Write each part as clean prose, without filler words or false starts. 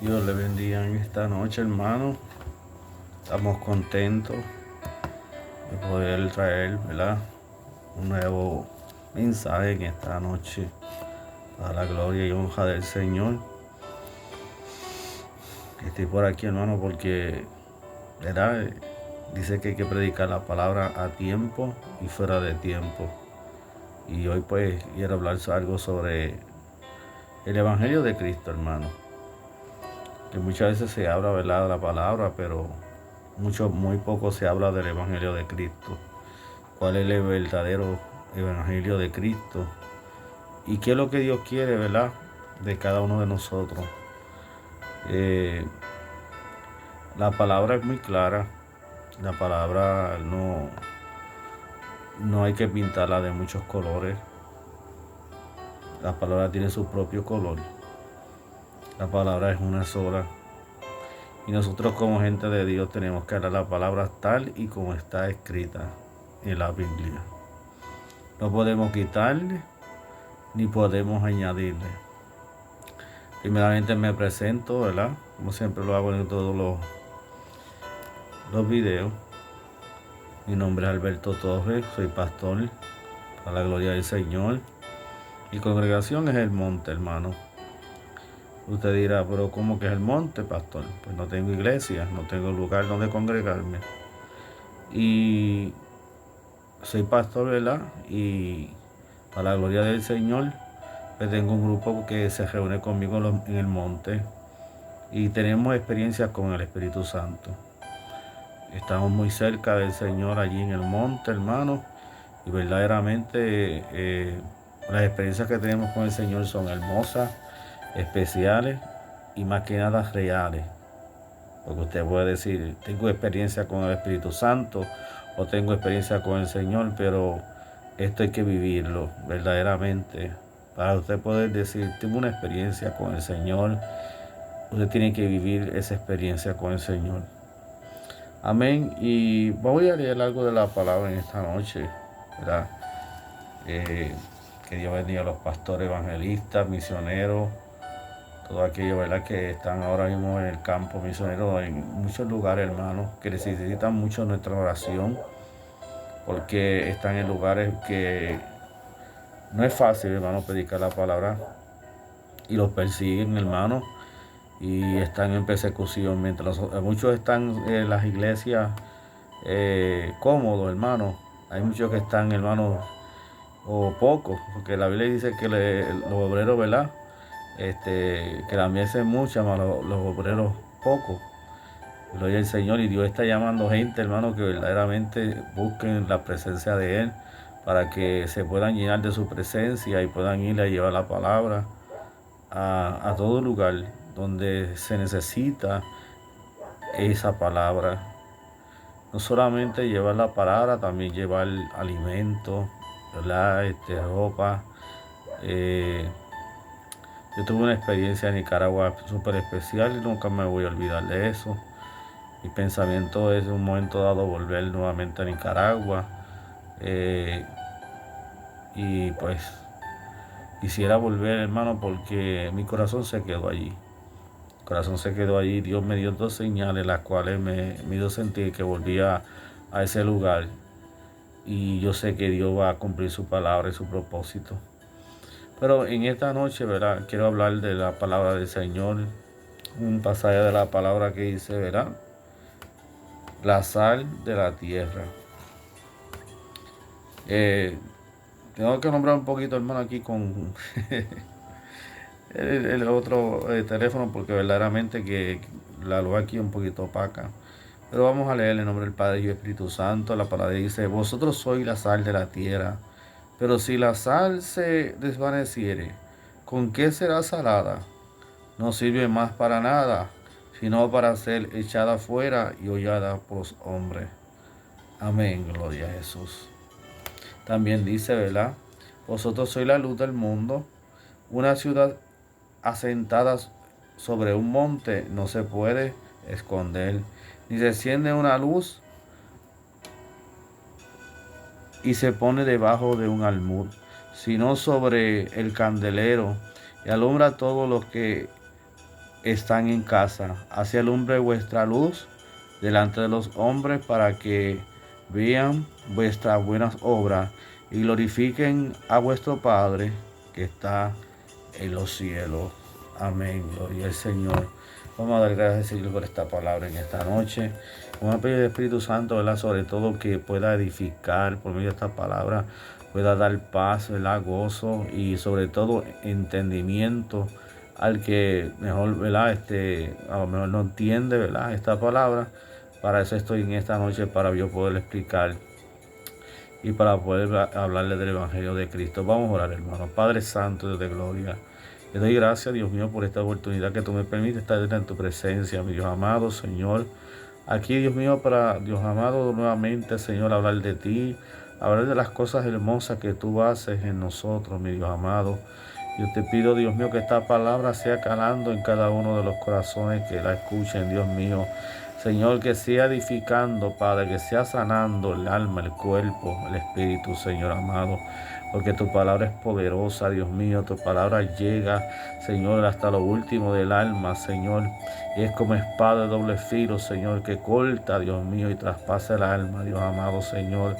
Dios le bendiga en esta noche, hermano. Estamos contentos de poder traer, ¿verdad?, un nuevo mensaje en esta noche para la gloria y honra del Señor. Estoy por aquí, hermano, porque, ¿verdad?, dice que hay que predicar la palabra a tiempo y fuera de tiempo. Y hoy pues quiero hablar algo sobre el Evangelio de Cristo, hermano. Que muchas veces se habla, ¿verdad?, de la palabra, pero muy poco se habla del Evangelio de Cristo. ¿Cuál es el verdadero Evangelio de Cristo? ¿Y qué es lo que Dios quiere, verdad?, de cada uno de nosotros. La palabra es muy clara. La palabra no hay que pintarla de muchos colores. La palabra tiene su propio color. La palabra es una sola. Y nosotros como gente de Dios tenemos que hablar la palabra tal y como está escrita en la Biblia. No podemos quitarle ni podemos añadirle. Primeramente me presento, ¿verdad?, como siempre lo hago en todos los videos. Mi nombre es Alberto Torres, soy pastor para la gloria del Señor. Mi congregación es el monte, hermano. Usted dirá, pero ¿cómo que es el monte, pastor? Pues no tengo iglesia, no tengo lugar donde congregarme. Y soy pastor, ¿verdad? Y para la gloria del Señor, pues tengo un grupo que se reúne conmigo en el monte y tenemos experiencias con el Espíritu Santo. Estamos muy cerca del Señor allí en el monte, hermano, y verdaderamente las experiencias que tenemos con el Señor son hermosas, especiales y más que nada reales. Porque usted puede decir, tengo experiencia con el Espíritu Santo o tengo experiencia con el Señor, pero esto hay que vivirlo verdaderamente. Para usted poder decir, tengo una experiencia con el Señor, usted tiene que vivir esa experiencia con el Señor. Amén. Y voy a leer algo de la palabra en esta noche, ¿verdad? Que Dios bendiga a los pastores, evangelistas, misioneros, todos aquellos, ¿verdad?, que están ahora mismo en el campo misionero en muchos lugares, hermanos, que necesitan mucho nuestra oración, porque están en lugares que no es fácil, hermano, predicar la palabra, y los persiguen, hermano, y están en persecución, mientras muchos están en las iglesias cómodos, hermano. Hay muchos que están, hermano, o pocos, porque la Biblia dice que los obreros, ¿verdad?, que la mies es mucha, más los obreros pocos. Gloria al Señor, y Dios está llamando gente, hermano, que verdaderamente busquen la presencia de Él para que se puedan llenar de su presencia y puedan ir a llevar la palabra a todo lugar donde se necesita esa palabra. No solamente llevar la palabra, también llevar alimento, ¿verdad?, ropa. Yo tuve una experiencia en Nicaragua súper especial y nunca me voy a olvidar de eso. Mi pensamiento es en un momento dado volver nuevamente a Nicaragua. Y pues quisiera volver, hermano, porque mi corazón se quedó allí. Mi corazón se quedó allí. Dios me dio dos señales, las cuales me dio sentir que volvía a ese lugar. Y yo sé que Dios va a cumplir su palabra y su propósito. Pero en esta noche, ¿verdad?, quiero hablar de la palabra del Señor. Un pasaje de la palabra que dice, ¿verdad?, la sal de la tierra. Tengo que nombrar un poquito, hermano, aquí con el otro teléfono, porque verdaderamente que la luz aquí es un poquito opaca. Pero vamos a leer en el nombre del Padre y del Espíritu Santo. La palabra dice, vosotros sois la sal de la tierra, pero si la sal se desvaneciere, ¿con qué será salada? No sirve más para nada, sino para ser echada fuera y hollada por los hombres. Amén, gloria a Jesús. También dice, ¿verdad? Vosotros sois la luz del mundo. Una ciudad asentada sobre un monte no se puede esconder, ni se enciende una luz y se pone debajo de un almud, sino sobre el candelero, y alumbra a todos los que están en casa. Así alumbre vuestra luz delante de los hombres para que vean vuestras buenas obras y glorifiquen a vuestro Padre que está en los cielos. Amén. Gloria al Señor. Vamos a dar gracias, Señor, por esta palabra en esta noche. Vamos a pedir al Espíritu Santo, ¿verdad? Sobre todo que pueda edificar por medio de esta palabra, pueda dar paz, ¿verdad? Gozo y sobre todo entendimiento al que mejor, ¿verdad? A lo mejor no entiende, ¿verdad? Esta palabra. Para eso estoy en esta noche, para yo poder explicar y para poder hablarle del Evangelio de Cristo. Vamos a orar, hermano. Padre Santo, Dios de gloria, le doy gracias, Dios mío, por esta oportunidad que tú me permites estar en tu presencia, mi Dios amado, Señor. Aquí, Dios mío, para, Dios amado, nuevamente, Señor, hablar de ti, hablar de las cosas hermosas que tú haces en nosotros, mi Dios amado. Yo te pido, Dios mío, que esta palabra sea calando en cada uno de los corazones que la escuchen, Dios mío. Señor, que sea edificando, Padre, que sea sanando el alma, el cuerpo, el espíritu, Señor amado. Porque tu palabra es poderosa, Dios mío. Tu palabra llega, Señor, hasta lo último del alma, Señor. Y es como espada de doble filo, Señor, que corta, Dios mío, y traspasa el alma, Dios amado, Señor.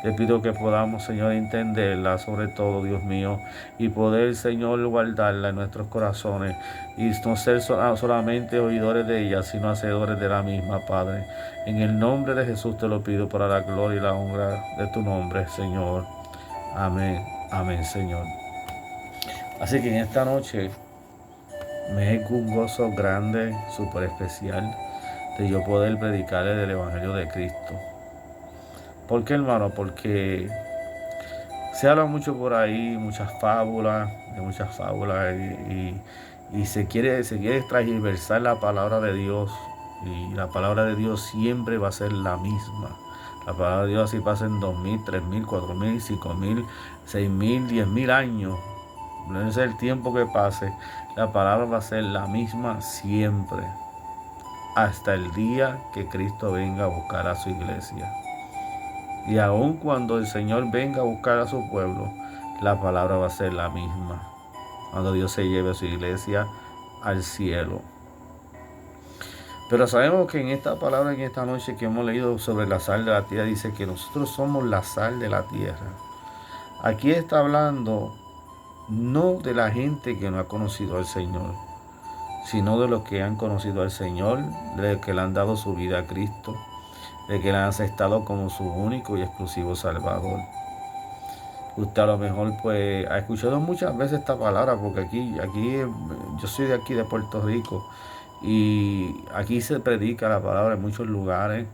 Te pido que podamos, Señor, entenderla, sobre todo, Dios mío, y poder, Señor, guardarla en nuestros corazones y no ser solamente oidores de ella, sino hacedores de la misma, Padre. En el nombre de Jesús te lo pido para la gloria y la honra de tu nombre, Señor. Amén, amén, Señor. Así que en esta noche me es un gozo grande, súper especial, de yo poder predicarle del Evangelio de Cristo. ¿Por qué, hermano? Porque se habla mucho por ahí, muchas fábulas y se quiere transversar la palabra de Dios. Y la palabra de Dios siempre va a ser la misma. La palabra de Dios así pasa en 2000, 3000, 4000, 5000, 6000, 10,000 años. No es el tiempo que pase, la palabra va a ser la misma siempre. Hasta el día que Cristo venga a buscar a su iglesia. Y aun cuando el Señor venga a buscar a su pueblo, la palabra va a ser la misma. Cuando Dios se lleve a su iglesia al cielo. Pero sabemos que en esta palabra, en esta noche que hemos leído sobre la sal de la tierra, dice que nosotros somos la sal de la tierra. Aquí está hablando no de la gente que no ha conocido al Señor, sino de los que han conocido al Señor, de los que le han dado su vida a Cristo, de que le han aceptado como su único y exclusivo Salvador. Usted a lo mejor pues ha escuchado muchas veces esta palabra, porque aquí yo soy de aquí de Puerto Rico y aquí se predica la palabra en muchos lugares,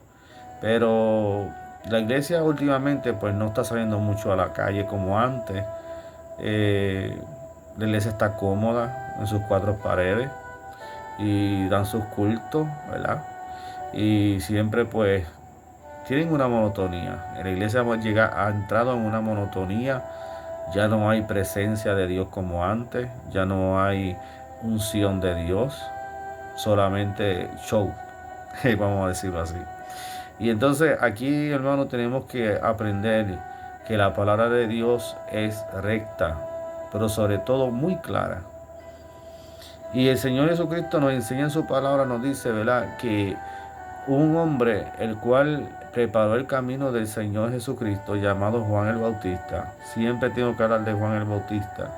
pero la iglesia últimamente pues no está saliendo mucho a la calle como antes. La iglesia está cómoda en sus cuatro paredes y dan sus cultos, ¿verdad? Y siempre pues tienen una monotonía. En la iglesia ha entrado en una monotonía. Ya no hay presencia de Dios como antes. Ya no hay unción de Dios. Solamente show. Vamos a decirlo así. Y entonces aquí, hermano, tenemos que aprender que la palabra de Dios es recta, pero sobre todo muy clara. Y el Señor Jesucristo nos enseña en su palabra, nos dice, ¿verdad?, que un hombre el cual preparó el camino del Señor Jesucristo, llamado Juan el Bautista. Siempre tengo que hablar de Juan el Bautista,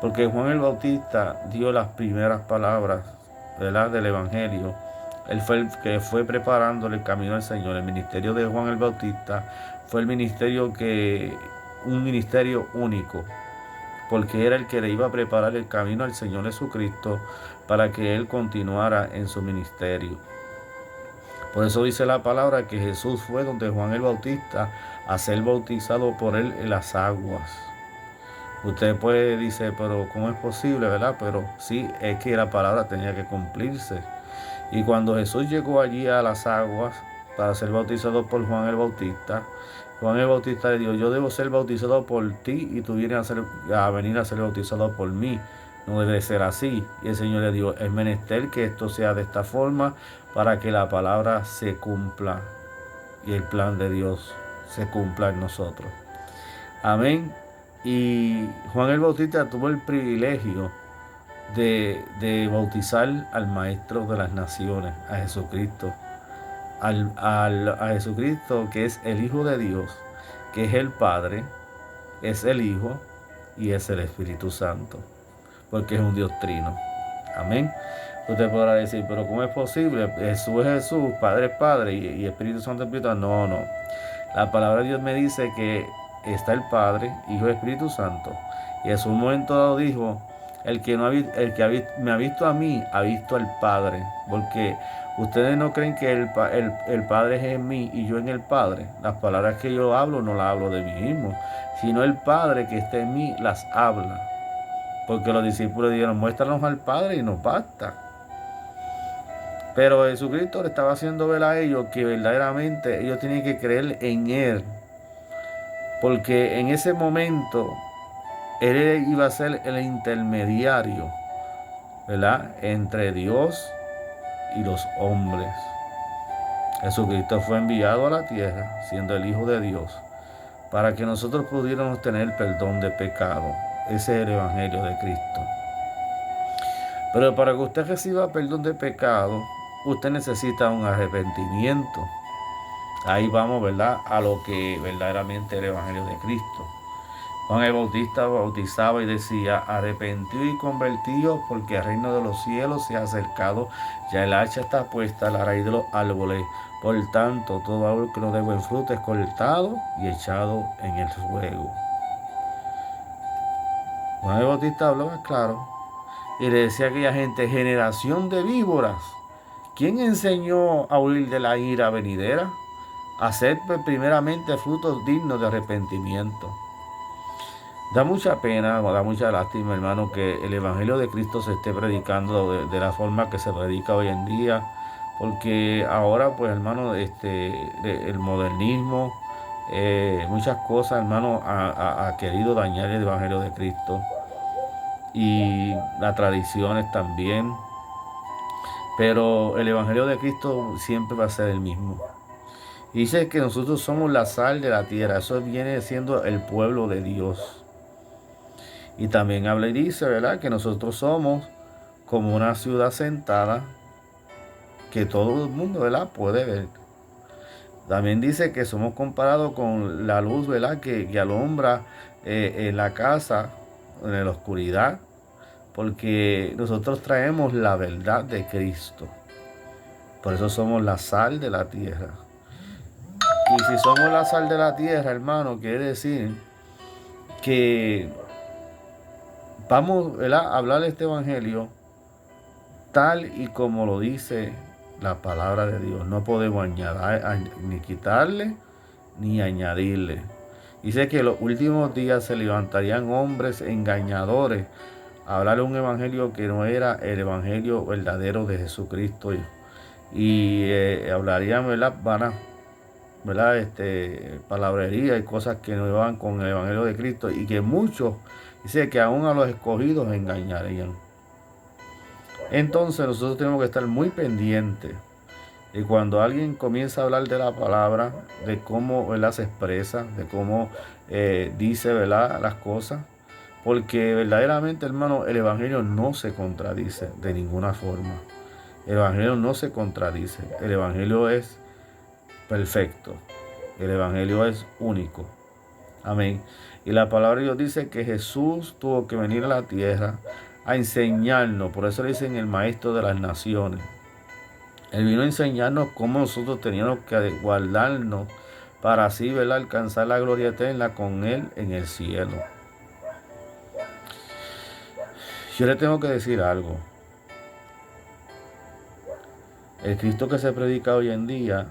porque Juan el Bautista dio las primeras palabras, ¿verdad?, del Evangelio. Él fue el que fue preparando el camino del Señor. El ministerio de Juan el Bautista fue un ministerio único, porque era el que le iba a preparar el camino al Señor Jesucristo para que Él continuara en su ministerio. Por eso dice la palabra que Jesús fue donde Juan el Bautista a ser bautizado por él en las aguas. Usted puede decir, pero ¿cómo es posible, verdad? Pero sí, es que la palabra tenía que cumplirse. Y cuando Jesús llegó allí a las aguas para ser bautizado por Juan el Bautista, Juan el Bautista le dijo, yo debo ser bautizado por ti y tú vienes a venir a ser bautizado por mí. No debe ser así. Y el Señor le dijo, es menester que esto sea de esta forma para que la palabra se cumpla y el plan de Dios se cumpla en nosotros. Amén. Y Juan el Bautista tuvo el privilegio de bautizar al Maestro de las Naciones, a Jesucristo, a Jesucristo que es el Hijo de Dios, que es el Padre, es el Hijo y es el Espíritu Santo, porque es un Dios trino. Amén. Usted podrá decir, pero ¿cómo es posible? Jesús es Jesús, Padre es Padre y Espíritu Santo es Espíritu. No, no. La palabra de Dios me dice que está el Padre, Hijo y Espíritu Santo. Y en un momento dado dijo, me ha visto a mí, ha visto al Padre. Porque ustedes no creen que el Padre es en mí y yo en el Padre. Las palabras que yo hablo no las hablo de mí mismo, sino el Padre que está en mí las habla. Porque los discípulos dijeron, muéstranos al Padre y nos basta. Pero Jesucristo le estaba haciendo ver a ellos que verdaderamente ellos tienen que creer en Él. Porque en ese momento Él iba a ser el intermediario, ¿verdad?, entre Dios y los hombres. Jesucristo fue enviado a la tierra, siendo el Hijo de Dios, para que nosotros pudiéramos tener perdón de pecado. Ese es el Evangelio de Cristo. Pero para que usted reciba perdón de pecado, usted necesita un arrepentimiento. Ahí vamos, ¿verdad?, a lo que verdaderamente es el Evangelio de Cristo. Juan el Bautista bautizaba y decía, arrepentido y convertido, porque el reino de los cielos se ha acercado, ya el hacha está puesta a la raíz de los árboles. Por tanto, todo árbol que no dé buen fruto es cortado y echado en el fuego. Juan el Bautista hablaba claro y le decía a aquella gente, generación de víboras, ¿quién enseñó a huir de la ira venidera? Hacer primeramente frutos dignos de arrepentimiento. Da mucha pena, da mucha lástima, hermano, que el Evangelio de Cristo se esté predicando de la forma que se predica hoy en día, porque ahora, pues, hermano, el modernismo, muchas cosas, hermano, ha querido dañar el Evangelio de Cristo y las tradiciones también, pero el Evangelio de Cristo siempre va a ser el mismo. Dice que nosotros somos la sal de la tierra, eso viene siendo el pueblo de Dios. Y también habla y dice, ¿verdad?, que nosotros somos como una ciudad sentada que todo el mundo, ¿verdad?, puede ver. También dice que somos comparados con la luz, ¿verdad?, que alumbra en la casa, en la oscuridad, porque nosotros traemos la verdad de Cristo. Por eso somos la sal de la tierra. Y si somos la sal de la tierra, hermano, quiere decir que vamos, ¿verdad?, a hablar de este evangelio tal y como lo dice la palabra de Dios. No podemos añadir, ni quitarle ni añadirle. Dice que en los últimos días se levantarían hombres engañadores a hablar un evangelio que no era el evangelio verdadero de Jesucristo. Y hablarían, ¿verdad?, palabrería y cosas que no van con el evangelio de Cristo, y que muchos, dice que aún a los escogidos engañarían. Entonces nosotros tenemos que estar muy pendientes y cuando alguien comienza a hablar de la palabra, de cómo, ¿verdad?, se expresa, de cómo dice, ¿verdad?, las cosas, porque verdaderamente, hermano, el evangelio no se contradice de ninguna forma. El evangelio no se contradice. El evangelio es perfecto. El evangelio es único. Amén. Y la palabra de Dios dice que Jesús tuvo que venir a la tierra a enseñarnos. Por eso le dicen el Maestro de las Naciones. Él vino a enseñarnos cómo nosotros teníamos que guardarnos para así, ¿verdad?, alcanzar la gloria eterna con Él en el cielo. Yo le tengo que decir algo. El Cristo que se predica hoy en día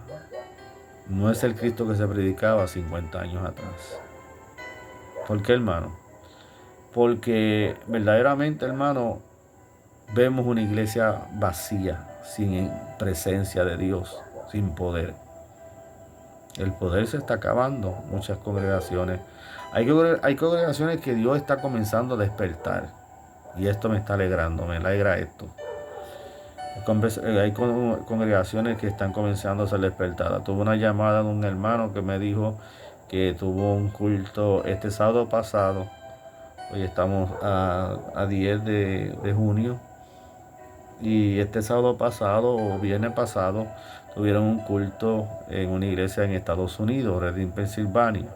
no es el Cristo que se predicaba 50 años atrás. ¿Por qué, hermano? Porque verdaderamente, hermano, vemos una iglesia vacía, sin presencia de Dios, sin poder. El poder se está acabando, muchas congregaciones. Hay congregaciones que Dios está comenzando a despertar. Y esto me está alegrando, me alegra esto. Hay congregaciones que están comenzando a ser despertadas. Tuve una llamada de un hermano que me dijo que tuvo un culto este sábado pasado, Hoy estamos a 10 de junio. Y este sábado pasado o viernes pasado tuvieron un culto en una iglesia en Estados Unidos, Reading, Pensilvania.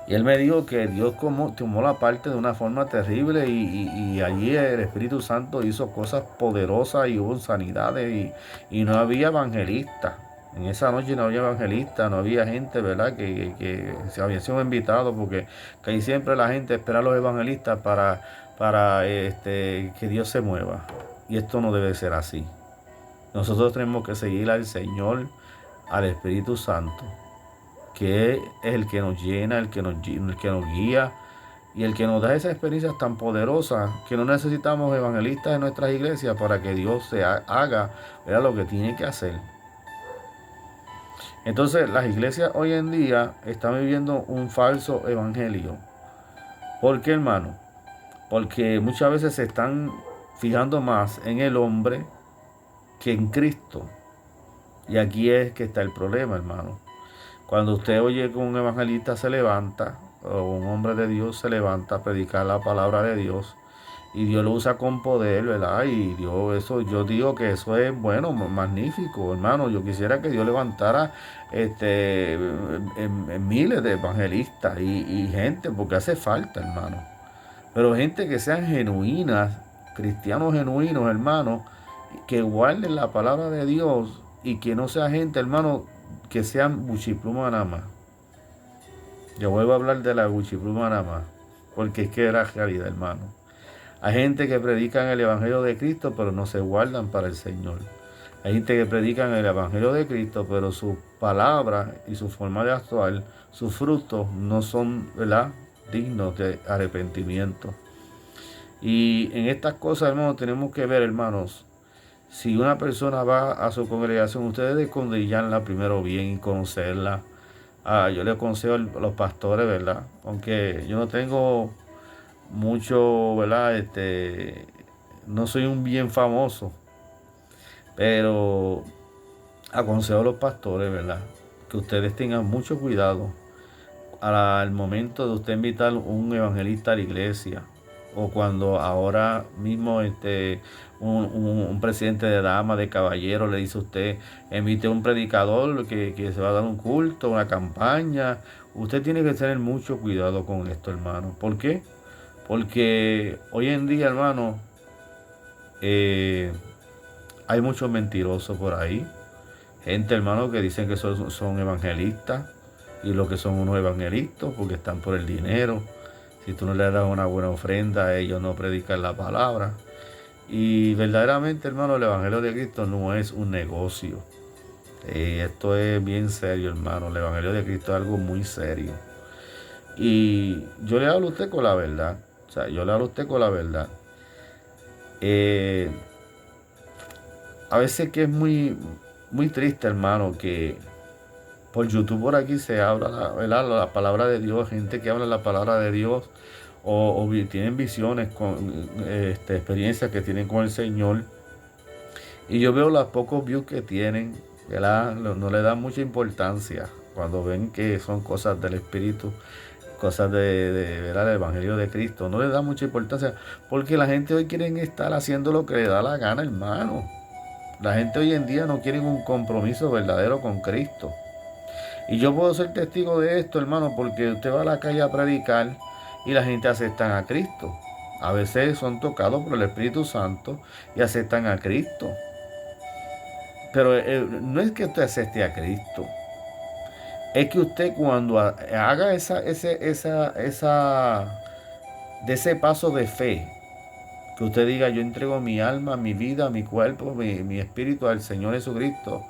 Y él me dijo que Dios tomó la parte de una forma terrible y allí el Espíritu Santo hizo cosas poderosas y hubo sanidades y no había evangelistas. En esa noche no había evangelistas, no había gente, ¿verdad? Que se habían sido invitados porque casi siempre la gente espera a los evangelistas para que Dios se mueva. Y esto no debe ser así. Nosotros tenemos que seguir al Señor, al Espíritu Santo, que es el que nos llena, el que nos guía y el que nos da esas experiencias tan poderosas que no necesitamos evangelistas en nuestras iglesias para que Dios haga lo que tiene que hacer. Entonces las iglesias hoy en día están viviendo un falso evangelio. ¿Por qué, hermano? Porque muchas veces se están fijando más en el hombre que en Cristo. Y aquí es que está el problema, hermano. Cuando usted oye que un evangelista se levanta, o un hombre de Dios se levanta a predicar la palabra de Dios, y Dios lo usa con poder, ¿verdad? Y Dios, eso, yo digo que eso es bueno, magnífico, hermano. Yo quisiera que Dios levantara en miles de evangelistas y gente, porque hace falta, hermano. Pero gente que sean genuinas, cristianos genuinos, hermano, que guarden la palabra de Dios y que no sea gente, hermano, que sean buchipluma nada más. Yo vuelvo a hablar de la buchipluma nada más, porque es que era realidad, hermano. Hay gente que predican el Evangelio de Cristo, pero no se guardan para el Señor. Hay gente que predican el Evangelio de Cristo, pero sus palabras y su forma de actuar, sus frutos, no son, ¿verdad?, dignos de arrepentimiento. Y en estas cosas, hermanos, tenemos que ver, hermanos, si una persona va a su congregación, ustedes escondrillanla primero bien y conocerla. Yo le aconsejo a los pastores, ¿verdad? Aunque yo no tengo mucho, ¿verdad? No soy un bien famoso, pero aconsejo a los pastores, ¿verdad? Que ustedes tengan mucho cuidado al momento de usted invitar un evangelista a la iglesia, o cuando ahora mismo un presidente de dama, de caballero, le dice a usted, invite a un predicador que se va a dar un culto, una campaña. Usted tiene que tener mucho cuidado con esto, hermano. ¿Por qué? Porque hoy en día, hermano, hay muchos mentirosos por ahí. Gente, hermano, que dicen que son evangelistas y lo que son unos evangelistas porque están por el dinero. Si tú no le das una buena ofrenda, ellos no predican la palabra. Y verdaderamente, hermano, el Evangelio de Cristo no es un negocio. Esto es bien serio, hermano. El Evangelio de Cristo es algo muy serio. Y yo le hablo a usted con la verdad. O sea, yo le hablo a usted con la verdad. A veces que es muy, muy triste, hermano, que por YouTube por aquí se habla la palabra de Dios, gente que habla la palabra de Dios o tienen visiones, experiencias que tienen con el Señor. Y yo veo los pocos views que tienen, ¿verdad? No le dan mucha importancia cuando ven que son cosas del Espíritu, cosas ¿verdad?, del Evangelio de Cristo. No le dan mucha importancia porque la gente hoy quiere estar haciendo lo que le da la gana, hermano. La gente hoy en día no quiere un compromiso verdadero con Cristo. Y yo puedo ser testigo de esto, hermano, porque usted va a la calle a predicar y la gente acepta a Cristo. A veces son tocados por el Espíritu Santo y aceptan a Cristo. Pero no es que usted acepte a Cristo. Es que usted cuando haga de ese paso de fe, que usted diga, yo entrego mi alma, mi vida, mi cuerpo, mi espíritu al Señor Jesucristo,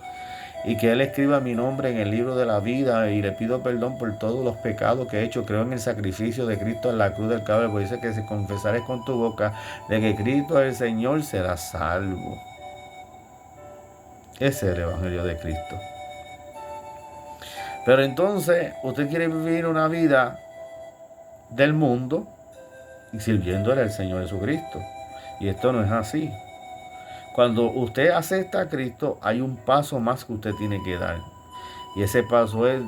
y que Él escriba mi nombre en el libro de la vida y le pido perdón por todos los pecados que he hecho. Creo en el sacrificio de Cristo en la cruz del Calvario, porque dice que si confesares con tu boca de que Cristo es el Señor, serás salvo. Ese es el Evangelio de Cristo. Pero entonces usted quiere vivir una vida del mundo y sirviéndole al Señor Jesucristo. Y esto no es así. Cuando usted acepta a Cristo, hay un paso más que usted tiene que dar. Y ese paso es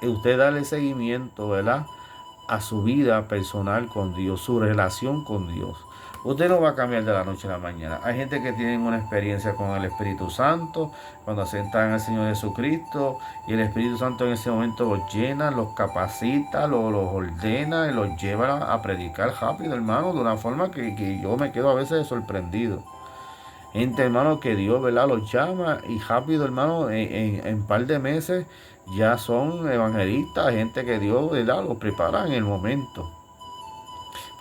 usted darle seguimiento, ¿verdad?, a su vida personal con Dios, su relación con Dios. Usted no va a cambiar de la noche a la mañana. Hay gente que tiene una experiencia con el Espíritu Santo cuando aceptan al Señor Jesucristo y el Espíritu Santo en ese momento los llena, los capacita, los ordena y los lleva a predicar rápido, hermano, de una forma que yo me quedo a veces sorprendido. Gente, hermano, que Dios, ¿verdad?, los llama y rápido, hermano, en par de meses ya son evangelistas, gente que Dios, ¿verdad?, los prepara en el momento.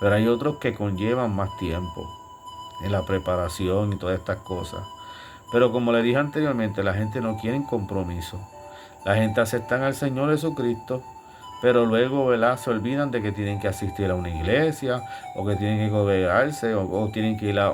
Pero hay otros que conllevan más tiempo en la preparación y todas estas cosas. Pero como le dije anteriormente, la gente no quiere compromiso. La gente acepta al Señor Jesucristo, pero luego, ¿verdad?, se olvidan de que tienen que asistir a una iglesia, o que tienen que congregarse, o tienen que ir a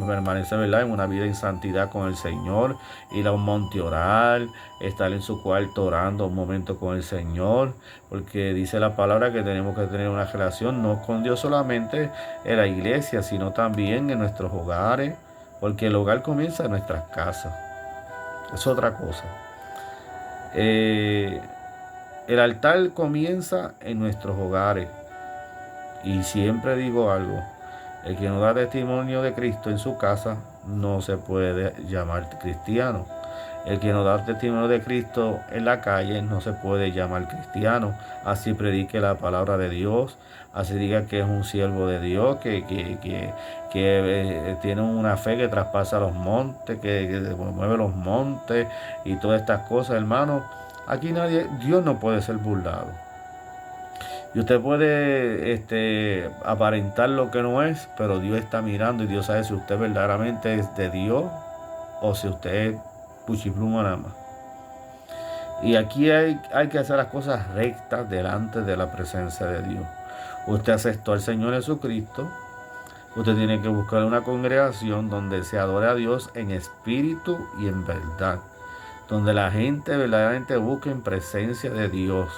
permanecer, ¿verdad?, en una vida en santidad con el Señor, ir a un monte orar, estar en su cuarto orando un momento con el Señor, porque dice la palabra que tenemos que tener una relación no con Dios solamente en la iglesia, sino también en nuestros hogares, porque el hogar comienza en nuestras casas. Es otra cosa. El altar comienza en nuestros hogares. Y siempre digo algo: el que no da testimonio de Cristo en su casa no se puede llamar cristiano. El que no da testimonio de Cristo en la calle no se puede llamar cristiano. Así predique la palabra de Dios, así diga que es un siervo de Dios, que tiene una fe que traspasa los montes, que mueve los montes y todas estas cosas, hermano. Aquí Dios no puede ser burlado. Y usted puede aparentar lo que no es, pero Dios está mirando y Dios sabe si usted verdaderamente es de Dios o si usted es puchipluma nada más. Y aquí hay que hacer las cosas rectas delante de la presencia de Dios. Usted aceptó al Señor Jesucristo. Usted tiene que buscar una congregación donde se adore a Dios en espíritu y en verdad, donde la gente verdaderamente busque en presencia de Dios.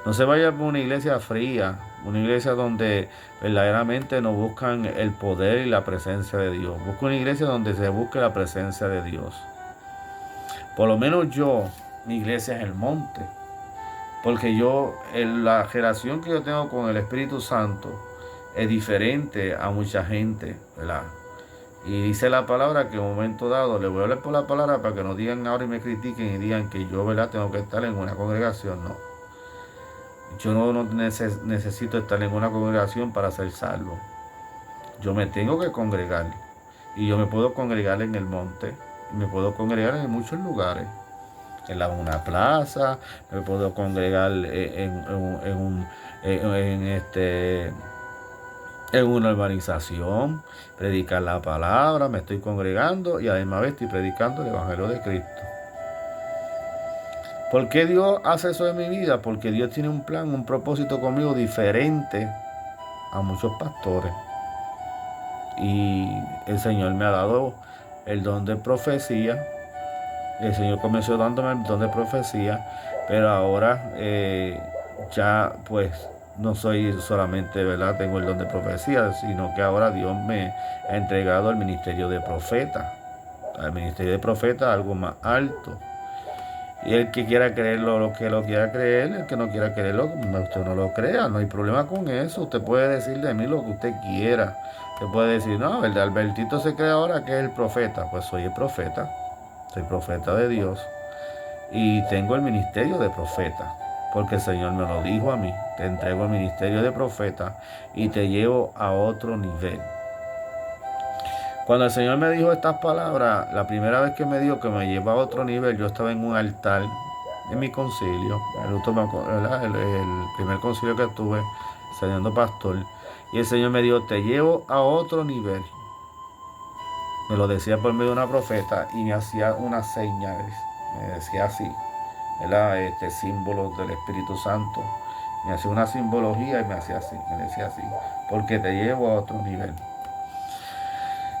No se vaya por una iglesia fría, una iglesia donde verdaderamente no buscan el poder y la presencia de Dios. Busca una iglesia donde se busque la presencia de Dios. Por lo menos mi iglesia es el monte, porque la relación que yo tengo con el Espíritu Santo es diferente a mucha gente, ¿verdad? Y dice la palabra que en un momento dado, le voy a hablar por la palabra para que no digan ahora y me critiquen y digan que yo, ¿verdad?, tengo que estar en una congregación. No. Yo no necesito estar en una congregación para ser salvo. Yo me tengo que congregar. Y yo me puedo congregar en el monte. Me puedo congregar en muchos lugares. En una plaza. Me puedo congregar en una urbanización. Predicar la palabra. Me estoy congregando. Y además estoy predicando el Evangelio de Cristo. ¿Por qué Dios hace eso en mi vida? Porque Dios tiene un plan, un propósito conmigo diferente a muchos pastores. Y el Señor me ha dado el don de profecía. El Señor comenzó dándome el don de profecía, pero ahora ya pues no soy solamente, ¿verdad?, tengo el don de profecía, sino que ahora Dios me ha entregado el ministerio de profeta. El ministerio de profeta, algo más alto. Y el que quiera creerlo, lo que lo quiera creer, el que no quiera creerlo, usted no lo crea, no hay problema con eso. Usted puede decir de mí lo que usted quiera. Usted puede decir, no, el de Albertito se cree ahora que es el profeta. Pues soy el profeta, soy profeta de Dios y tengo el ministerio de profeta, porque el Señor me lo dijo a mí: te entrego el ministerio de profeta y te llevo a otro nivel. Cuando el Señor me dijo estas palabras, la primera vez que me dijo que me lleva a otro nivel, yo estaba en un altar en mi concilio, el primer concilio que tuve, siendo pastor, y el Señor me dijo: te llevo a otro nivel. Me lo decía por medio de una profeta y me hacía unas señales, me decía así, ¿verdad?, símbolos del Espíritu Santo. Me hacía una simbología y me hacía así, me decía así: porque te llevo a otro nivel.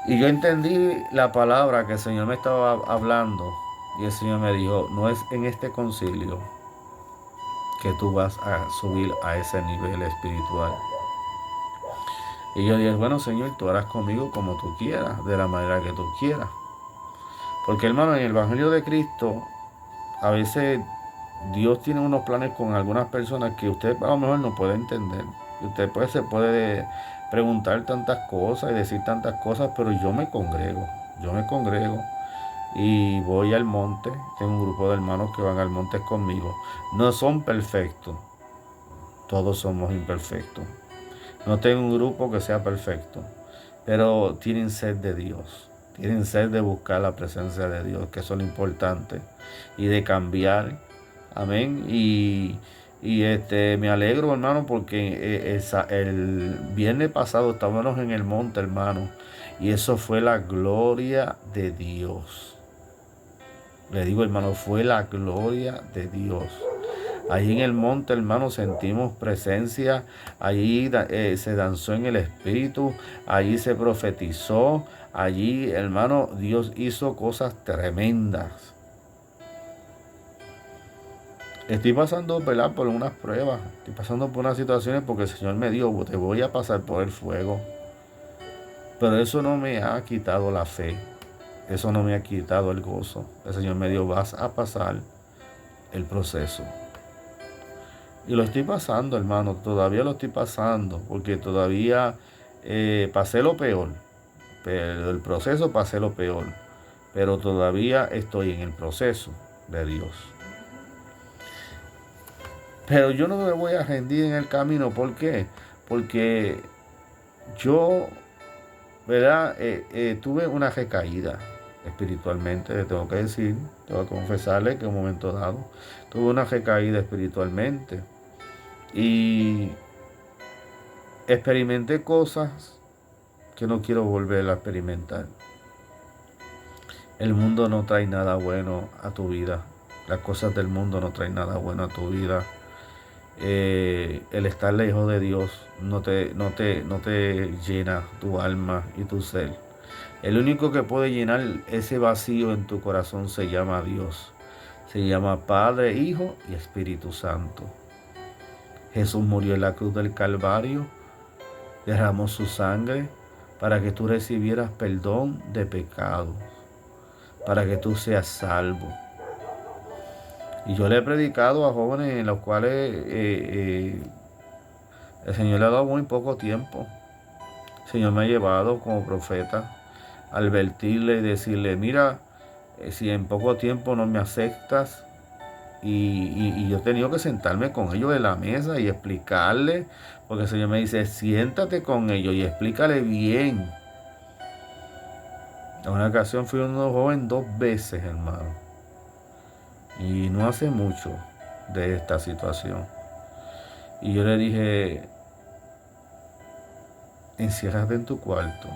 Y yo entendí la palabra que el Señor me estaba hablando. Y el Señor me dijo: no es en este concilio que tú vas a subir a ese nivel espiritual. Y yo dije: bueno, Señor, tú harás conmigo como tú quieras, de la manera que tú quieras. Porque, hermano, en el Evangelio de Cristo, a veces Dios tiene unos planes con algunas personas que usted a lo mejor no puede entender. Y usted pues se puede preguntar tantas cosas y decir tantas cosas, pero yo me congrego y voy al monte. Tengo un grupo de hermanos que van al monte conmigo. No son perfectos, todos somos imperfectos. No tengo un grupo que sea perfecto, pero tienen sed de Dios. Tienen sed de buscar la presencia de Dios, que eso es lo importante, y de cambiar. Amén. Me alegro, hermano, porque el viernes pasado estábamos en el monte, hermano, y eso fue la gloria de Dios. Le digo, hermano, fue la gloria de Dios. Allí en el monte, hermano, sentimos presencia. Allí se danzó en el Espíritu. Allí se profetizó. Allí, hermano, Dios hizo cosas tremendas. Estoy pasando, ¿verdad?, por unas pruebas. Estoy pasando por unas situaciones porque el Señor me dijo, te voy a pasar por el fuego. Pero eso no me ha quitado la fe. Eso no me ha quitado el gozo. El Señor me dijo, vas a pasar el proceso. Y lo estoy pasando, hermano, todavía lo estoy pasando, porque todavía pasé lo peor. Pero el proceso pasé lo peor. Pero todavía estoy en el proceso de Dios. Pero yo no me voy a rendir en el camino. ¿Por qué? Porque yo, ¿verdad? Tuve una recaída espiritualmente, le tengo que decir, tengo que confesarle que en un momento dado tuve una recaída espiritualmente. Y experimenté cosas que no quiero volver a experimentar. El mundo no trae nada bueno a tu vida. Las cosas del mundo no traen nada bueno a tu vida. El estar lejos de Dios no te llena tu alma y tu ser. El único que puede llenar ese vacío en tu corazón se llama Dios. Se llama Padre, Hijo y Espíritu Santo. Jesús murió en la cruz del Calvario, derramó su sangre para que tú recibieras perdón de pecados, para que tú seas salvo. Y yo le he predicado a jóvenes en los cuales el Señor le ha dado muy poco tiempo. El Señor me ha llevado como profeta a advertirle y decirle, mira, si en poco tiempo no me aceptas, y yo he tenido que sentarme con ellos en la mesa y explicarle, porque el Señor me dice, siéntate con ellos y explícale bien. En una ocasión fui un joven 2 veces, hermano, y no hace mucho de esta situación. Y yo le dije, enciérrate en tu cuarto.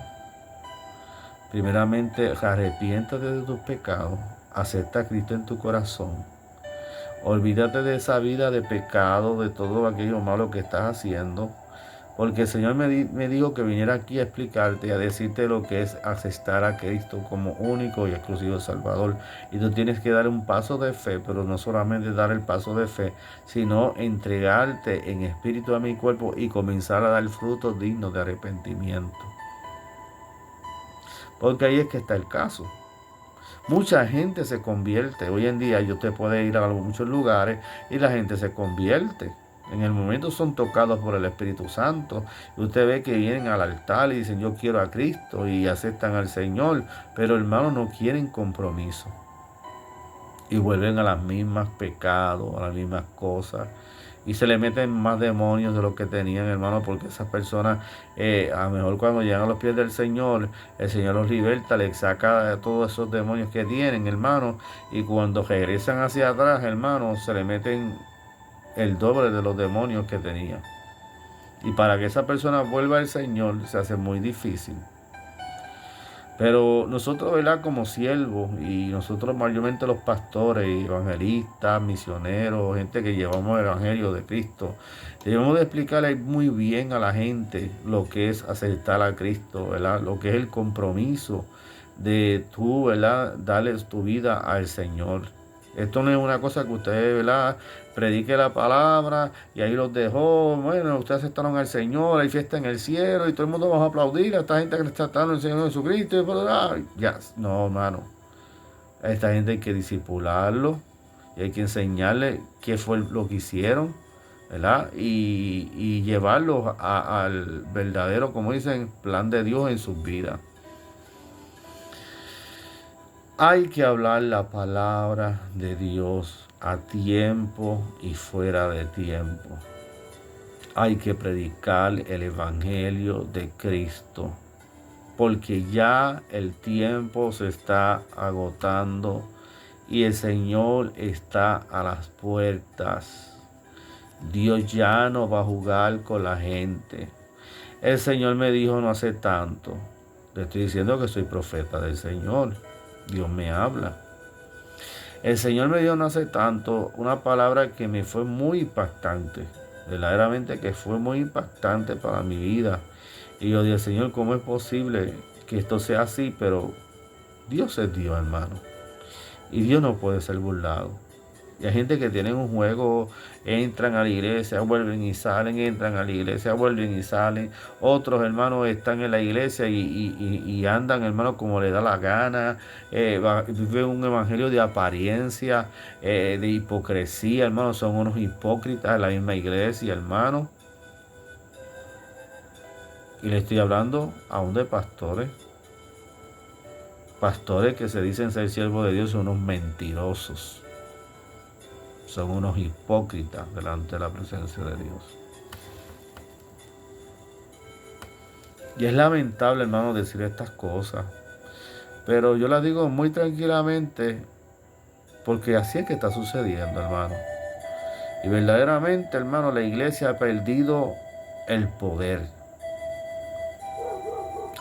Primeramente, arrepiéntate de tus pecados, acepta a Cristo en tu corazón. Olvídate de esa vida de pecado, de todo aquello malo que estás haciendo, porque el Señor me dijo que viniera aquí a explicarte y a decirte lo que es aceptar a Cristo como único y exclusivo Salvador. Y tú tienes que dar un paso de fe, pero no solamente dar el paso de fe, sino entregarte en espíritu a mi cuerpo y comenzar a dar frutos dignos de arrepentimiento. Porque ahí es que está el caso. Mucha gente se convierte. Hoy en día yo te puedo ir a muchos lugares y la gente se convierte. En el momento son tocados por el Espíritu Santo. Y usted ve que vienen al altar y dicen yo quiero a Cristo y aceptan al Señor. Pero hermanos no quieren compromiso. Y vuelven a las mismas pecados, a las mismas cosas. Y se le meten más demonios de lo que tenían, hermano, porque esas personas, a lo mejor cuando llegan a los pies del Señor, el Señor los liberta, les saca todos esos demonios que tienen, hermano, y cuando regresan hacia atrás, hermano, se le meten el doble de los demonios que tenían. Y para que esa persona vuelva al Señor, se hace muy difícil. Pero nosotros, ¿verdad?, como siervos, y nosotros mayormente los pastores, evangelistas, misioneros, gente que llevamos el evangelio de Cristo, debemos de explicarle muy bien a la gente lo que es aceptar a Cristo, ¿verdad?, lo que es el compromiso de tú, ¿verdad?, darles tu vida al Señor. Esto no es una cosa que usted, ¿verdad?, predique la palabra y ahí los dejó. Bueno, ustedes aceptaron al Señor, hay fiesta en el cielo y todo el mundo va a aplaudir a esta gente que está tratando el Señor Jesucristo. Ya, no, hermano. A esta gente hay que discipularlo y hay que enseñarle qué fue lo que hicieron, ¿verdad? Y llevarlos al verdadero, como dicen, plan de Dios en sus vidas. Hay que hablar la palabra de Dios a tiempo y fuera de tiempo. Hay que predicar el evangelio de Cristo, porque ya el tiempo se está agotando y el Señor está a las puertas. Dios ya no va a jugar con la gente. El Señor me dijo no hace tanto. Le estoy diciendo que soy profeta del Señor. Dios me habla. El Señor me dio no hace tanto una palabra que me fue muy impactante. Verdaderamente que fue muy impactante para mi vida. Y yo dije, Señor, ¿cómo es posible que esto sea así? Pero Dios es Dios, hermano. Y Dios no puede ser burlado. Y hay gente que tienen un juego, entran a la iglesia, vuelven y salen, entran a la iglesia, vuelven y salen. Otros hermanos están en la iglesia y andan, hermanos, como les da la gana. Viven un evangelio de apariencia, de hipocresía, hermanos. Son unos hipócritas de la misma iglesia, hermanos. Y le estoy hablando aún de pastores. Pastores que se dicen ser siervos de Dios son unos mentirosos. Son unos hipócritas delante de la presencia de Dios. Y es lamentable, hermano, decir estas cosas. Pero yo las digo muy tranquilamente porque así es que está sucediendo, hermano. Y verdaderamente, hermano, la iglesia ha perdido el poder.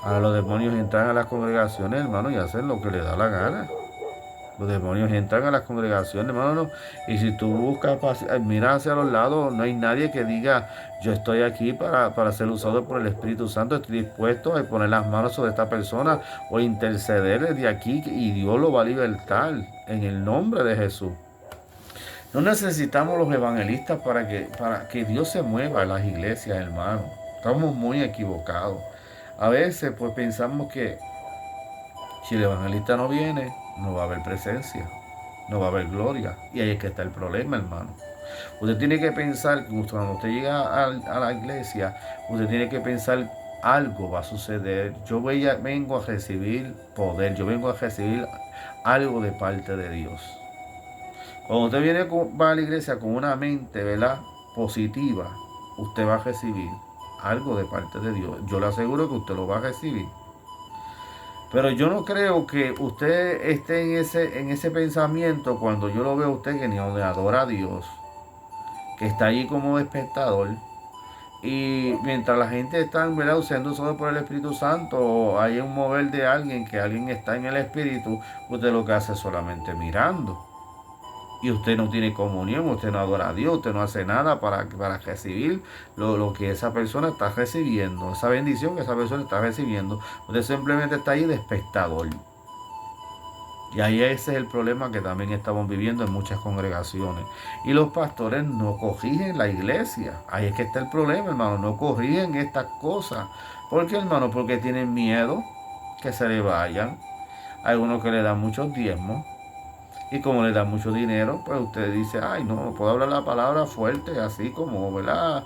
Ahora los demonios entran a las congregaciones, hermano, y hacen lo que les da la gana. Los demonios entran a las congregaciones, hermano, y si tú buscas, mira hacia los lados, no hay nadie que diga, yo estoy aquí para ser usado por el Espíritu Santo, estoy dispuesto a poner las manos sobre esta persona o interceder de aquí y Dios lo va a libertar en el nombre de Jesús. No necesitamos los evangelistas para que Dios se mueva en las iglesias, hermano. Estamos muy equivocados. A veces pues pensamos que si el evangelista no viene, no va a haber presencia, no va a haber gloria. Y ahí es que está el problema, hermano. Usted tiene que pensar que cuando usted llega a la iglesia, usted tiene que pensar algo va a suceder. Yo vengo a recibir poder, yo vengo a recibir algo de parte de Dios. Cuando usted va a la iglesia con una mente, ¿verdad?, positiva, usted va a recibir algo de parte de Dios. Yo le aseguro que usted lo va a recibir. Pero yo no creo que usted esté en ese pensamiento cuando yo lo veo a usted que ni adora a Dios, que está allí como espectador. Y mientras la gente está, ¿verdad?, siendo usado por el Espíritu Santo, o hay un mover de alguien, que alguien está en el Espíritu, usted lo que hace es solamente mirando. Y usted no tiene comunión, usted no adora a Dios, usted no hace nada para recibir lo que esa persona está recibiendo, esa bendición que esa persona está recibiendo. Usted simplemente está ahí de espectador. Y ahí ese es el problema que también estamos viviendo en muchas congregaciones. Y los pastores no corrigen la iglesia. Ahí es que está el problema, hermano. No corrigen estas cosas. ¿Por qué, hermano? Porque tienen miedo que se le vayan. Hay unos que le dan muchos diezmos. Y como le dan mucho dinero, pues usted dice, ay, no puedo hablar la palabra fuerte, así como, ¿verdad?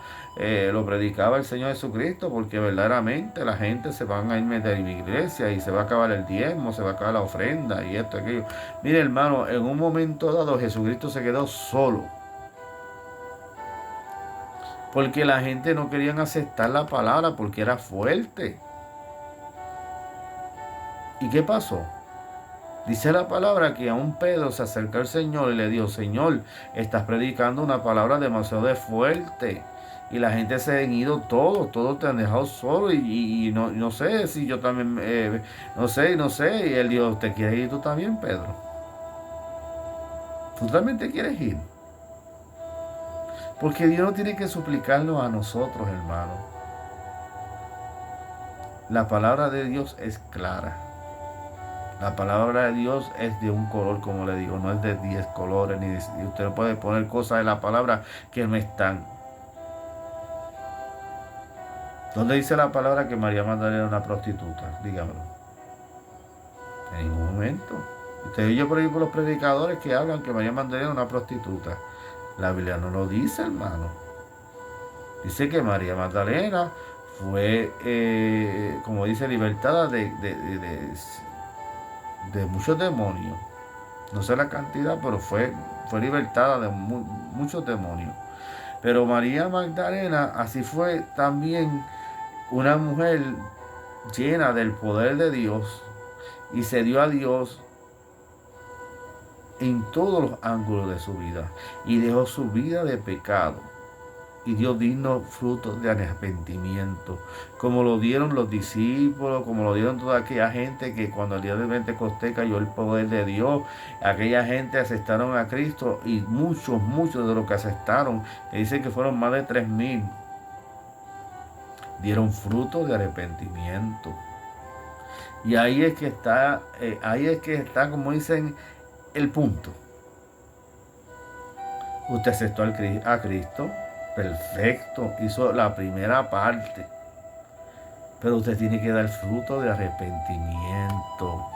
Lo predicaba el Señor Jesucristo, porque verdaderamente la gente se van a ir de la iglesia y se va a acabar el diezmo, se va a acabar la ofrenda y esto, aquello. Mire, hermano, en un momento dado Jesucristo se quedó solo, porque la gente no quería aceptar la palabra porque era fuerte. ¿Y qué pasó? Dice la palabra que a un Pedro se acercó al Señor y le dijo, Señor, estás predicando una palabra demasiado fuerte. Y la gente se han ido todos te han dejado solo y no sé si yo también, no sé. Y él dijo, ¿te quieres ir tú también, Pedro? ¿Tú también te quieres ir? Porque Dios no tiene que suplicarnos a nosotros, hermano. La palabra de Dios es clara. La palabra de Dios es de un color, como le digo, no es de 10 colores, y usted puede poner cosas en la palabra que no están. ¿Dónde dice la palabra que María Magdalena era una prostituta? Dígamelo. En ningún momento. Usted oye por ahí por los predicadores que hablan que María Magdalena era una prostituta. La Biblia no lo dice, hermano. Dice que María Magdalena fue, como dice, libertada de muchos demonios. No sé la cantidad, pero fue libertada de muchos demonios. Pero María Magdalena así fue también una mujer llena del poder de Dios y se dio a Dios en todos los ángulos de su vida y dejó su vida de pecado y dio dignos frutos de arrepentimiento, como lo dieron los discípulos, como lo dieron toda aquella gente que cuando el día de Pentecostés cayó el poder de Dios, aquella gente aceptaron a Cristo y muchos de los que aceptaron, que dicen que fueron más de 3,000, dieron frutos de arrepentimiento. Y ahí es que está, como dicen, el punto. Usted aceptó a Cristo, perfecto, hizo la primera parte, pero usted tiene que dar fruto de arrepentimiento.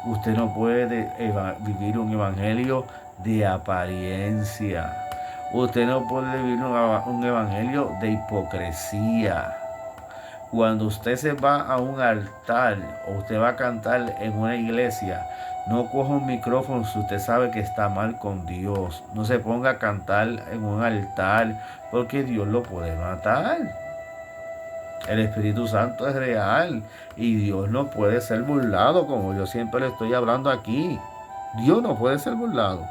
Usted no puede vivir un evangelio de apariencia. Usted no puede vivir un evangelio de hipocresía. Cuando usted se va a un altar o usted va a cantar en una iglesia, no coja un micrófono si usted sabe que está mal con Dios. No se ponga a cantar en un altar porque Dios lo puede matar. El Espíritu Santo es real y Dios no puede ser burlado, como yo siempre le estoy hablando aquí. Dios no puede ser burlado.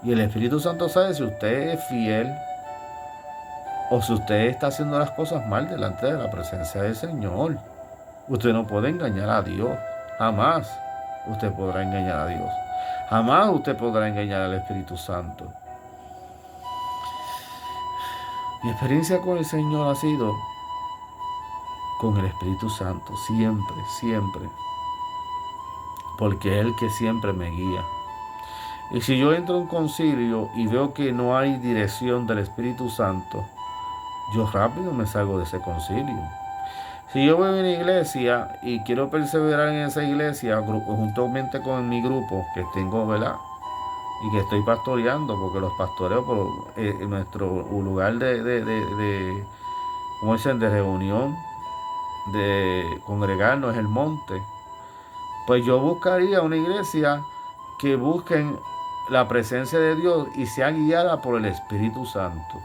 Y el Espíritu Santo sabe si usted es fiel o si usted está haciendo las cosas mal delante de la presencia del Señor. Usted no puede engañar a Dios. Jamás usted podrá engañar a Dios. Jamás usted podrá engañar al Espíritu Santo. Mi experiencia con el Señor ha sido con el Espíritu Santo. Siempre. Porque es el que siempre me guía. Y si yo entro a un concilio y veo que no hay dirección del Espíritu Santo, yo rápido me salgo de ese concilio. Si yo voy a una iglesia y quiero perseverar en esa iglesia, juntamente con mi grupo que tengo, ¿verdad? Y que estoy pastoreando, porque los pastoreos, en nuestro lugar ¿cómo dicen?, de reunión, de congregarnos es el monte. Pues yo buscaría una iglesia que busquen la presencia de Dios y sea guiada por el Espíritu Santo.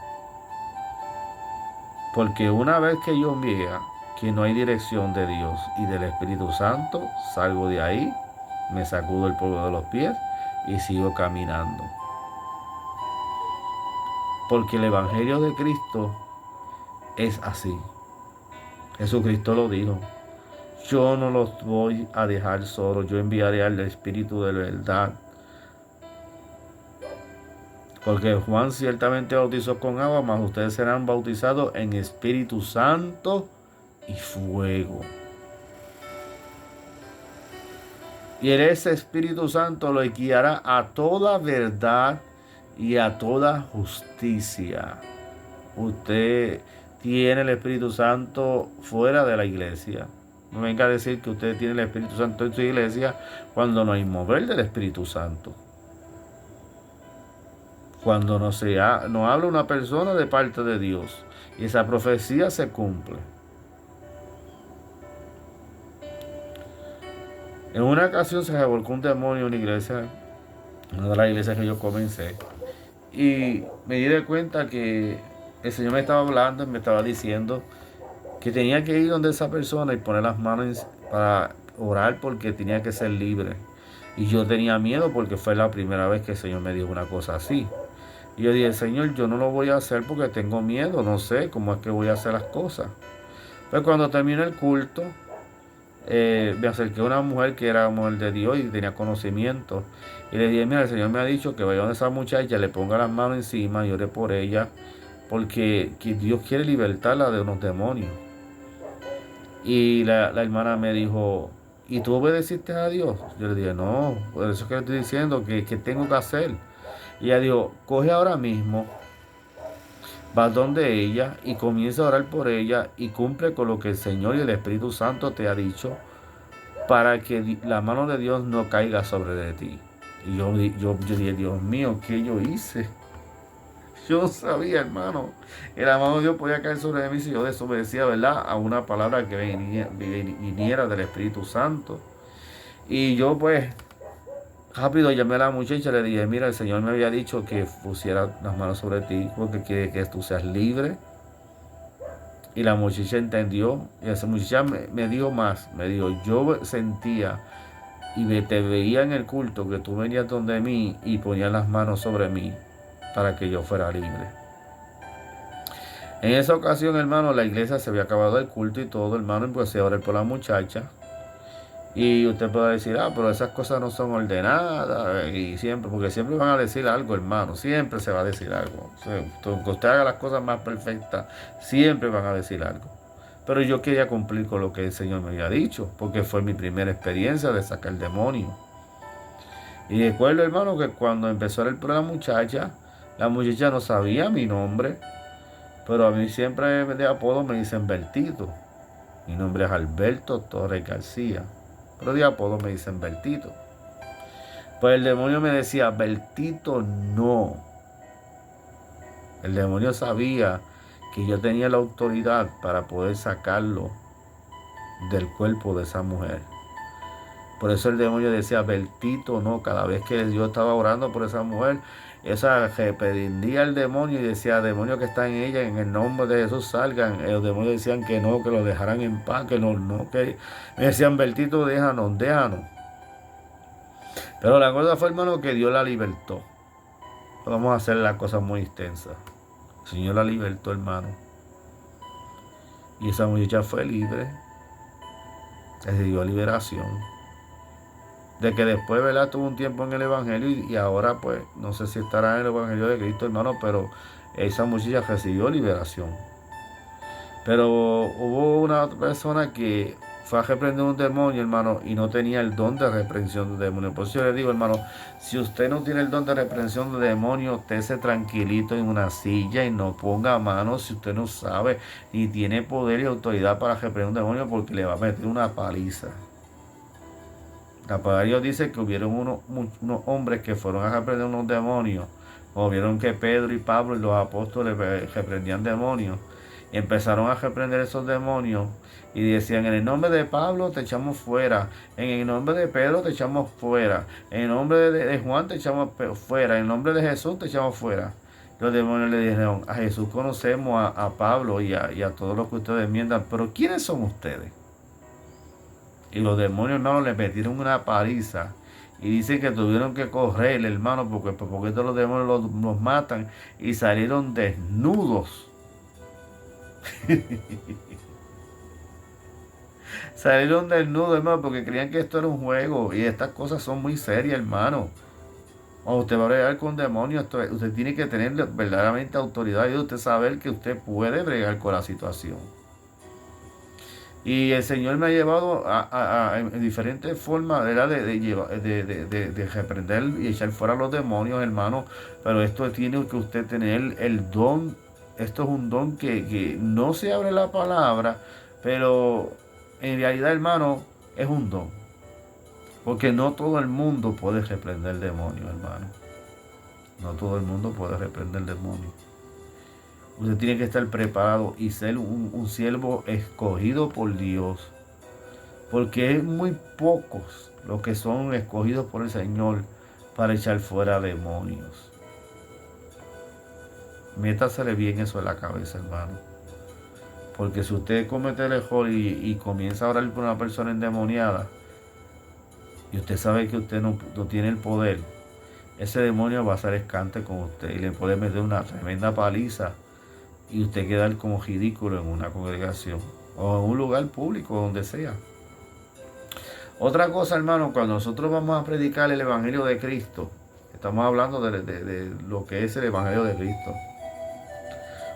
Porque una vez que yo vea que no hay dirección de Dios y del Espíritu Santo, salgo de ahí, me sacudo el polvo de los pies y sigo caminando. Porque el Evangelio de Cristo es así. Jesucristo lo dijo. Yo no los voy a dejar solos, yo enviaré al Espíritu de verdad. Porque Juan ciertamente bautizó con agua, mas ustedes serán bautizados en Espíritu Santo y fuego. Y ese Espíritu Santo lo guiará a toda verdad y a toda justicia. Usted tiene el Espíritu Santo fuera de la iglesia. No venga a decir que usted tiene el Espíritu Santo en su iglesia cuando no hay mover del Espíritu Santo. Cuando no habla una persona de parte de Dios y esa profecía se cumple. En una ocasión se revolcó un demonio en una iglesia, una de las iglesias que yo comencé, y me di de cuenta que el Señor me estaba hablando y me estaba diciendo que tenía que ir donde esa persona y poner las manos para orar porque tenía que ser libre. Y yo tenía miedo porque fue la primera vez que el Señor me dijo una cosa así. Y yo dije, Señor, yo no lo voy a hacer porque tengo miedo, no sé cómo es que voy a hacer las cosas. Pues cuando terminó el culto, me acerqué a una mujer que era mujer de Dios y tenía conocimiento. Y le dije, mira, el Señor me ha dicho que vaya a esa muchacha, le ponga las manos encima y ore por ella, porque Dios quiere libertarla de unos demonios. Y la hermana me dijo, ¿y tú obedeciste a Dios? Yo le dije, no, por eso es que le estoy diciendo que tengo que hacer. Y ella dijo, coge ahora mismo, vas donde ella y comienza a orar por ella y cumple con lo que el Señor y el Espíritu Santo te ha dicho. para que la mano de Dios no caiga sobre de ti. Y yo dije, Dios mío, ¿qué yo hice? Yo no sabía, hermano, que la mano de Dios podía caer sobre mí si yo desobedecía, ¿verdad?, a una palabra que viniera del Espíritu Santo. Y yo pues rápido llamé a la muchacha y le dije, mira, el Señor me había dicho que pusiera las manos sobre ti porque quiere que tú seas libre. Y la muchacha entendió, y esa muchacha me dijo más, me dijo, yo sentía y te veía en el culto que tú venías donde mí y ponías las manos sobre mí para que yo fuera libre. En esa ocasión, hermano, la iglesia se había acabado el culto y todo, hermano, empecé a orar por la muchacha. Y usted puede decir, pero esas cosas no son ordenadas, y siempre, porque siempre van a decir algo, hermano, siempre se va a decir algo. O sea, aunque usted haga las cosas más perfectas, siempre van a decir algo. Pero yo quería cumplir con lo que el Señor me había dicho, porque fue mi primera experiencia de sacar el demonio. Y recuerdo, hermano, que cuando empezó el por la muchacha no sabía mi nombre, pero a mí siempre de apodo me dicen Bertito. Mi nombre es Alberto Torres García, pero de apodo me dicen Bertito. Pues el demonio me decía, Bertito no. El demonio sabía que yo tenía la autoridad para poder sacarlo del cuerpo de esa mujer. Por eso el demonio decía, Bertito no. Cada vez que yo estaba orando por esa mujer, esa reprendía al demonio y decía, demonio que está en ella, en el nombre de Jesús salgan. Los demonios decían que no, que lo dejaran en paz, que no, que me decían, Bertito, déjanos. Pero la cosa fue, hermano, que Dios la libertó. Vamos a hacer las cosas muy extensas. El Señor la libertó, hermano. Y esa muchacha fue libre. Recibió liberación. De que después, ¿verdad?, tuvo un tiempo en el Evangelio y ahora, pues, no sé si estará en el Evangelio de Cristo, hermano, pero esa muchacha recibió liberación. Pero hubo una persona que fue a reprender un demonio, hermano, y no tenía el don de reprensión de demonio. Por eso yo le digo, hermano, si usted no tiene el don de reprensión de demonio, usted se tranquilito en una silla y no ponga manos si usted no sabe ni tiene poder y autoridad para reprender un demonio, porque le va a meter una paliza. La palabra de Dios dice que hubieron unos hombres que fueron a reprender unos demonios, o vieron que Pedro y Pablo y los apóstoles reprendían demonios, y empezaron a reprender esos demonios y decían, en el nombre de Pablo te echamos fuera, en el nombre de Pedro te echamos fuera, en el nombre de Juan te echamos fuera, en el nombre de Jesús te echamos fuera. Los demonios le dijeron, a Jesús conocemos, a Pablo y a todos los que ustedes enmiendan, pero ¿quiénes son ustedes? Y los demonios, hermano, le metieron una paliza. Y dicen que tuvieron que correr, hermano, porque todos los demonios los matan. Y salieron desnudos. Salieron desnudos, hermano, porque creían que esto era un juego. Y estas cosas son muy serias, hermano. Cuando usted va a bregar con demonios, usted tiene que tener verdaderamente autoridad y usted saber que usted puede bregar con la situación. Y el Señor me ha llevado en diferentes formas, ¿verdad?, de reprender y echar fuera a los demonios, hermano. Pero esto tiene que usted tener el don. Esto es un don que no se abre la palabra, pero en realidad, hermano, es un don. Porque no todo el mundo puede reprender demonios, hermano. No todo el mundo puede reprender demonios. Usted tiene que estar preparado y ser un siervo escogido por Dios. Porque es muy pocos los que son escogidos por el Señor para echar fuera demonios. Métasele bien eso en la cabeza, hermano. Porque si usted comete el error y comienza a orar por una persona endemoniada, y usted sabe que usted no tiene el poder, ese demonio va a ser escante con usted y le puede meter una tremenda paliza. Y usted quedar como ridículo en una congregación o en un lugar público, donde sea. Otra cosa, hermano, cuando nosotros vamos a predicar el Evangelio de Cristo, estamos hablando de lo que es el Evangelio de Cristo.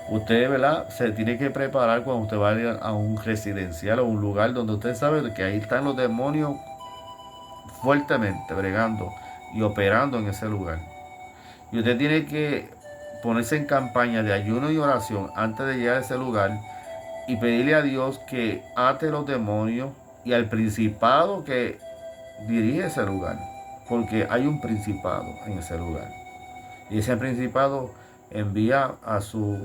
Usted, ¿verdad?, se tiene que preparar cuando usted vaya a un residencial o un lugar donde usted sabe que ahí están los demonios fuertemente bregando y operando en ese lugar. Y usted tiene que ponerse en campaña de ayuno y oración antes de llegar a ese lugar y pedirle a Dios que ate los demonios y al principado que dirige ese lugar, porque hay un principado en ese lugar. Y ese principado envía a su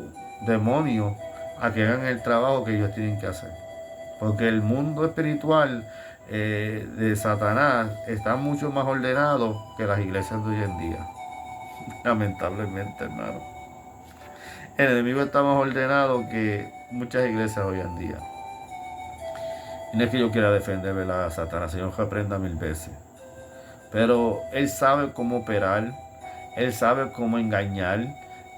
demonio a que hagan el trabajo que ellos tienen que hacer. Porque el mundo espiritual de Satanás está mucho más ordenado que las iglesias de hoy en día. Lamentablemente, hermano. El enemigo está más ordenado que muchas iglesias hoy en día. Y no es que yo quiera defender, ¿verdad?, a Satanás, Señor, que aprenda 1000 veces. Pero Él sabe cómo operar, Él sabe cómo engañar,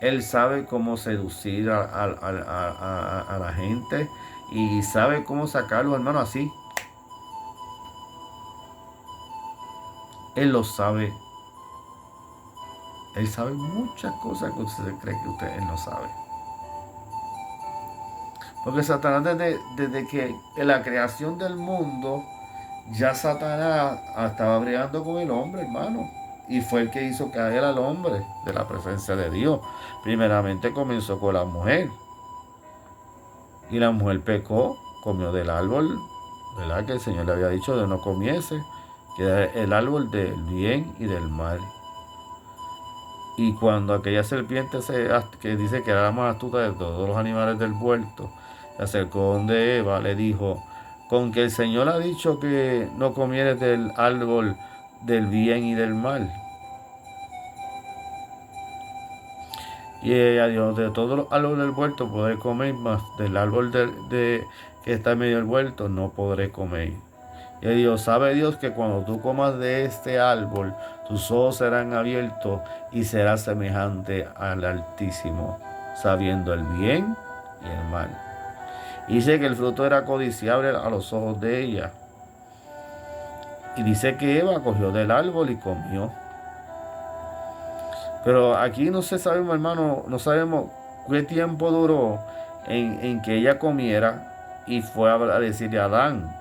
Él sabe cómo seducir a la gente y sabe cómo sacarlo, hermano, así. Él lo sabe. Él sabe muchas cosas que usted cree que Él no sabe. Porque Satanás desde que en la creación del mundo, ya Satanás estaba bregando con el hombre, hermano. Y fue el que hizo caer al hombre de la presencia de Dios. Primeramente comenzó con la mujer. Y la mujer pecó, comió del árbol, ¿verdad?, que el Señor le había dicho de no comiese, que era el árbol del bien y del mal. Y cuando aquella serpiente que dice que era la más astuta de todos los animales del huerto, se acercó donde Eva, le dijo: con que el Señor ha dicho que no comieres del árbol del bien y del mal. Y ella dijo: de todos los árboles del huerto podré comer, mas del árbol que está en medio del huerto no podré comer. Y ella dijo: sabe Dios que cuando tú comas de este árbol, tus ojos serán abiertos y serás semejante al Altísimo, sabiendo el bien y el mal. Y dice que el fruto era codiciable a los ojos de ella. Y dice que Eva cogió del árbol y comió. Pero aquí no sabemos, hermano, no sabemos qué tiempo duró en que ella comiera y fue a decirle a Adán,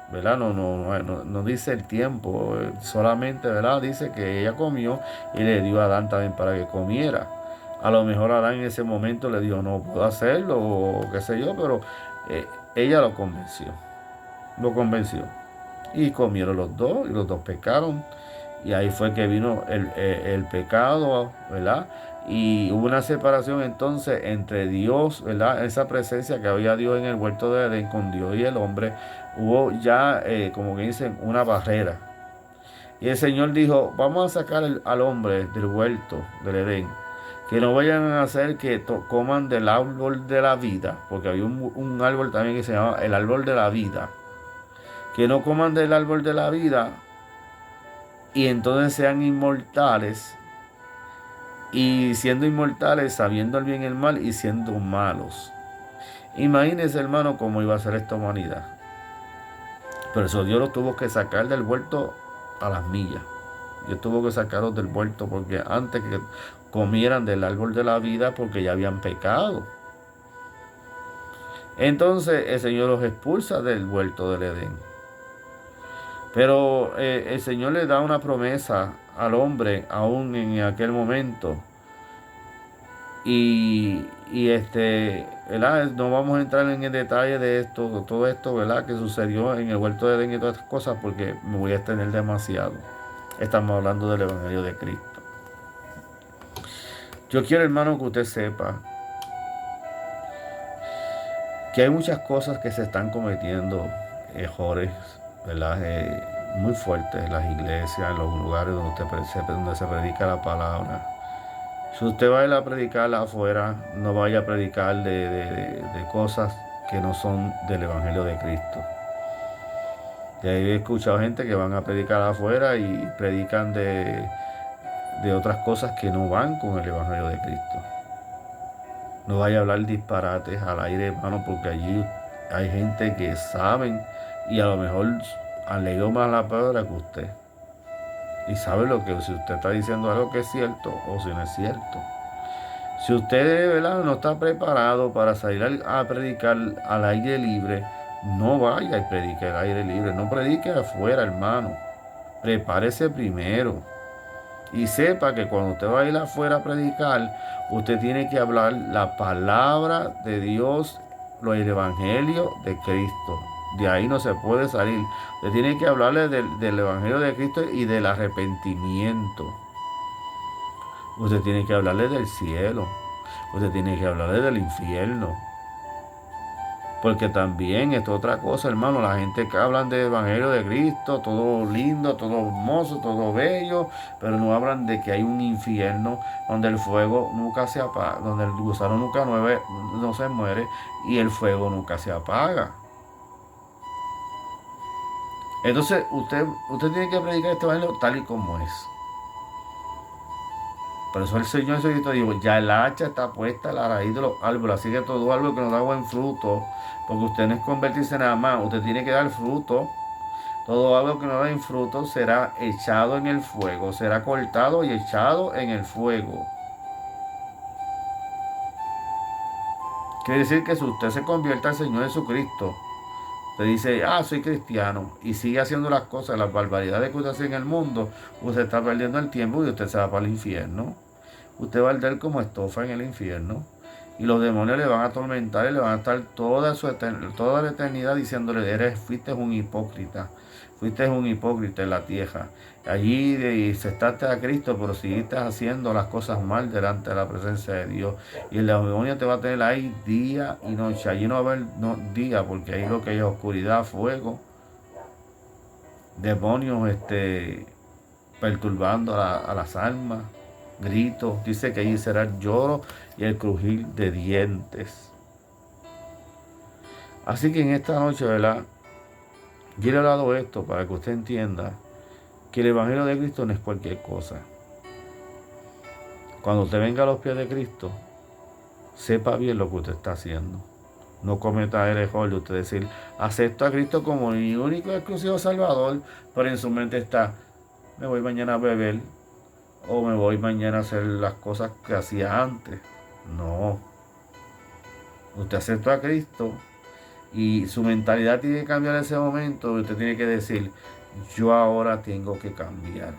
¿verdad? No dice el tiempo, solamente, ¿verdad?, dice que ella comió y le dio a Adán también para que comiera. A lo mejor Adán en ese momento le dijo: no puedo hacerlo, o qué sé yo, pero ella lo convenció. Y comieron los dos, y los dos pecaron. Y ahí fue que vino el pecado, ¿verdad? Y hubo una separación entonces entre Dios, ¿verdad? Esa presencia que había Dios en el huerto de Edén con Dios y el hombre. Hubo ya, como que dicen, una barrera. Y el Señor dijo: vamos a sacar al hombre del huerto del Edén. Que no vayan a hacer que coman del árbol de la vida, porque había un árbol también que se llama el árbol de la vida. Que no coman del árbol de la vida y entonces sean inmortales, y siendo inmortales, sabiendo el bien y el mal, y siendo malos. Imagínense, hermano, cómo iba a ser esta humanidad. Por eso Dios los tuvo que sacar del huerto a las millas. Dios tuvo que sacarlos del huerto porque antes que comieran del árbol de la vida, porque ya habían pecado. Entonces el Señor los expulsa del huerto del Edén. Pero el Señor le da una promesa al hombre aún en aquel momento. ¿Verdad? No vamos a entrar en el detalle de esto, todo esto, ¿verdad?, que sucedió en el huerto de Edén y todas estas cosas, porque me voy a extender demasiado. Estamos hablando del Evangelio de Cristo. Yo quiero, hermano, que usted sepa que hay muchas cosas que se están cometiendo, errores, ¿verdad?, muy fuertes en las iglesias, en los lugares donde se predica la palabra. Si usted va a ir a predicar afuera, no vaya a predicar de cosas que no son del Evangelio de Cristo. Y ahí he escuchado gente que van a predicar afuera y predican de otras cosas que no van con el Evangelio de Cristo. No vaya a hablar disparates al aire, hermano, porque allí hay gente que saben y a lo mejor han leído más la palabra que usted. Y sabe lo que, si usted está diciendo algo que es cierto o si no es cierto. Si usted, ¿verdad?, no está preparado para salir a predicar al aire libre, no vaya y predique al aire libre. No predique afuera, hermano. Prepárese primero. Y sepa que cuando usted va a ir afuera a predicar, usted tiene que hablar la palabra de Dios, el Evangelio de Cristo. De ahí no se puede salir. Usted tiene que hablarle del Evangelio de Cristo y del arrepentimiento. Usted tiene que hablarle del cielo. Usted tiene que hablarle del infierno. Porque también es otra cosa, hermano. La gente que hablan del Evangelio de Cristo, todo lindo, todo hermoso, todo bello, pero no hablan de que hay un infierno donde el fuego nunca se apaga, donde el gusano nunca no se muere y el fuego nunca se apaga. Entonces, usted tiene que predicar este Evangelio tal y como es. Por eso el Señor Jesucristo dijo, ya el hacha está puesta a la raíz de los árboles, así que todo árbol que no da buen fruto, porque usted no es convertirse nada más, usted tiene que dar fruto. Todo árbol que no da fruto será echado en el fuego, será cortado y echado en el fuego. Quiere decir que si usted se convierte al Señor Jesucristo, usted dice, soy cristiano, y sigue haciendo las cosas, las barbaridades que usted hace en el mundo, usted está perdiendo el tiempo y usted se va para el infierno. Usted va a arder como estofa en el infierno. Y los demonios le van a atormentar y le van a estar toda la eternidad diciéndole, fuiste un hipócrita. Fuiste un hipócrita en la tierra. Allí aceptaste a Cristo, pero seguiste haciendo las cosas mal delante de la presencia de Dios. Y el demonio te va a tener ahí día y noche. Allí no va a haber día, porque ahí lo que hay es oscuridad, fuego, demonios perturbando a las almas, gritos. Dice que allí será el lloro y el crujir de dientes. Así que en esta noche, ¿verdad? Yo le he hablado esto para que usted entienda que el Evangelio de Cristo no es cualquier cosa. Cuando usted venga a los pies de Cristo, sepa bien lo que usted está haciendo. No cometa el error de usted decir, acepto a Cristo como mi único y exclusivo Salvador, pero en su mente está, me voy mañana a beber, o me voy mañana a hacer las cosas que hacía antes. No. Usted aceptó a Cristo y su mentalidad tiene que cambiar en ese momento. Usted tiene que decir, yo ahora tengo que cambiar.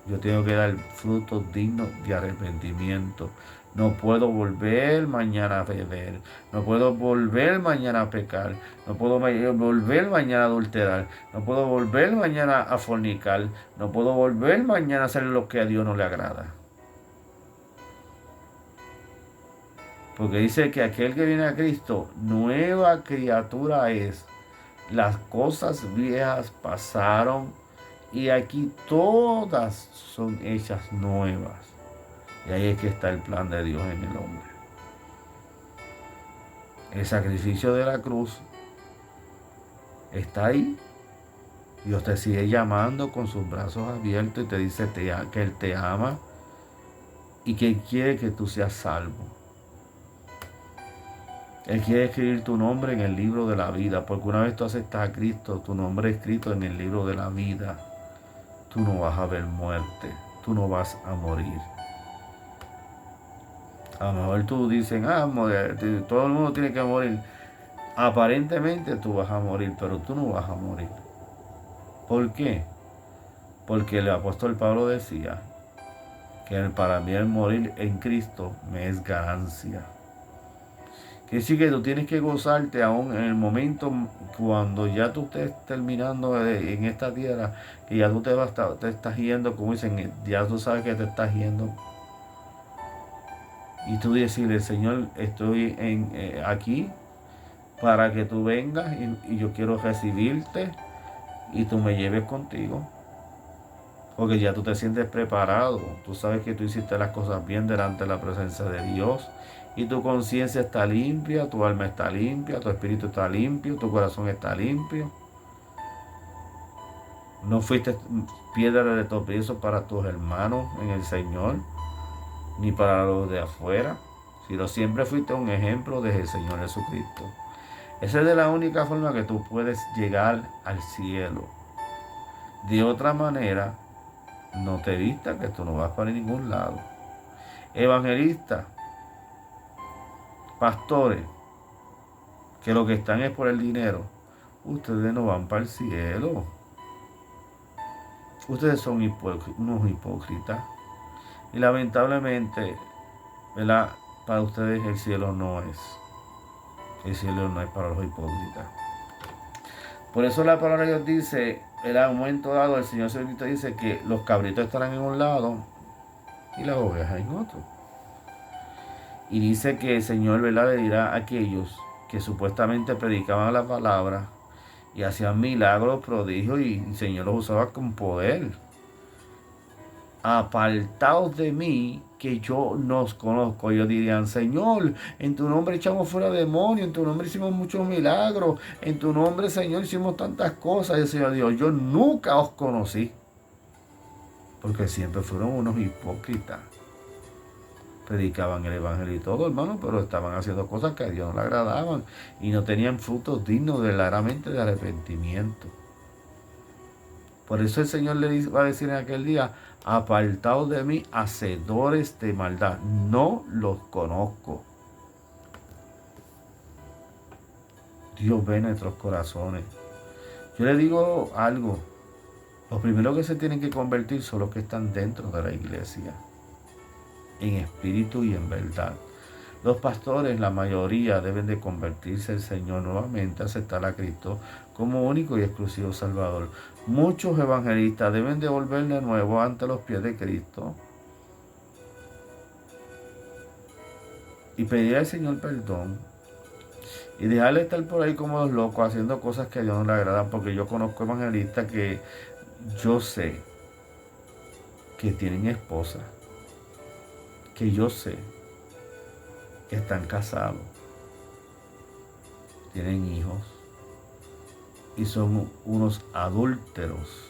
Yo tengo que dar frutos dignos de arrepentimiento. No puedo volver mañana a beber. No puedo volver mañana a pecar. No puedo volver mañana a adulterar. No puedo volver mañana a fornicar. No puedo volver mañana a hacer lo que a Dios no le agrada. Porque dice que aquel que viene a Cristo, nueva criatura es. Las cosas viejas pasaron y aquí todas son hechas nuevas. Y ahí es que está el plan de Dios en el hombre. El sacrificio de la cruz está ahí. Dios te sigue llamando con sus brazos abiertos y te dice que Él te ama y que quiere que tú seas salvo. Él quiere escribir tu nombre en el libro de la vida, porque una vez tú aceptas a Cristo, tu nombre es escrito en el libro de la vida. Tú no vas a ver muerte, tú no vas a morir. A lo mejor tú dicen, todo el mundo tiene que morir. Aparentemente tú vas a morir, pero tú no vas a morir. ¿Por qué? Porque el apóstol Pablo decía que para mí el morir en Cristo me es ganancia. Quiere decir que tú tienes que gozarte aún en el momento cuando ya tú estés terminando en esta tierra, que ya tú te estás yendo, como dicen, ya tú sabes que te estás yendo. Y tú decirle, Señor, estoy aquí para que tú vengas y yo quiero recibirte y tú me lleves contigo. Porque ya tú te sientes preparado. Tú sabes que tú hiciste las cosas bien delante de la presencia de Dios. Y tu conciencia está limpia, tu alma está limpia, tu espíritu está limpio, tu corazón está limpio. No fuiste piedra de tropiezo para tus hermanos en el Señor, ni para los de afuera, sino siempre fuiste un ejemplo del Señor Jesucristo. Esa es de la única forma que tú puedes llegar al cielo. De otra manera, no te vistas que tú no vas para ningún lado. Evangelistas, pastores, que lo que están es por el dinero, ustedes no van para el cielo. Ustedes son unos hipócritas. Y lamentablemente, ¿verdad? Para ustedes el cielo no es. El cielo no es para los hipócritas. Por eso la palabra de Dios dice, en un momento dado, el Señor Jesucristo dice que los cabritos estarán en un lado y las ovejas en otro. Y dice que el Señor, ¿verdad?, le dirá a aquellos que supuestamente predicaban la palabra y hacían milagros, prodigios, y el Señor los usaba con poder. Apartaos de mí, que yo no os conozco. Ellos dirían: Señor, en tu nombre echamos fuera demonios, en tu nombre hicimos muchos milagros, en tu nombre, Señor, hicimos tantas cosas. Y el Señor dijo: yo nunca os conocí. Porque siempre fueron unos hipócritas. Predicaban el evangelio y todo, hermano, pero estaban haciendo cosas que a Dios no le agradaban y no tenían frutos dignos verdaderamente de arrepentimiento. Por eso el Señor le va a decir en aquel día: apartaos de mí, hacedores de maldad, no los conozco. Dios ve nuestros corazones. Yo le digo algo: los primeros que se tienen que convertir son los que están dentro de la iglesia, en espíritu y en verdad. Los pastores, la mayoría, deben de convertirse al Señor nuevamente, aceptar a Cristo como único y exclusivo Salvador. Muchos evangelistas deben de volver de nuevo ante los pies de Cristo y pedir al Señor perdón y dejarle estar por ahí como los locos haciendo cosas que a Dios no le agradan, porque yo conozco evangelistas que yo sé que tienen esposa, que yo sé que están casados, tienen hijos y son unos adúlteros.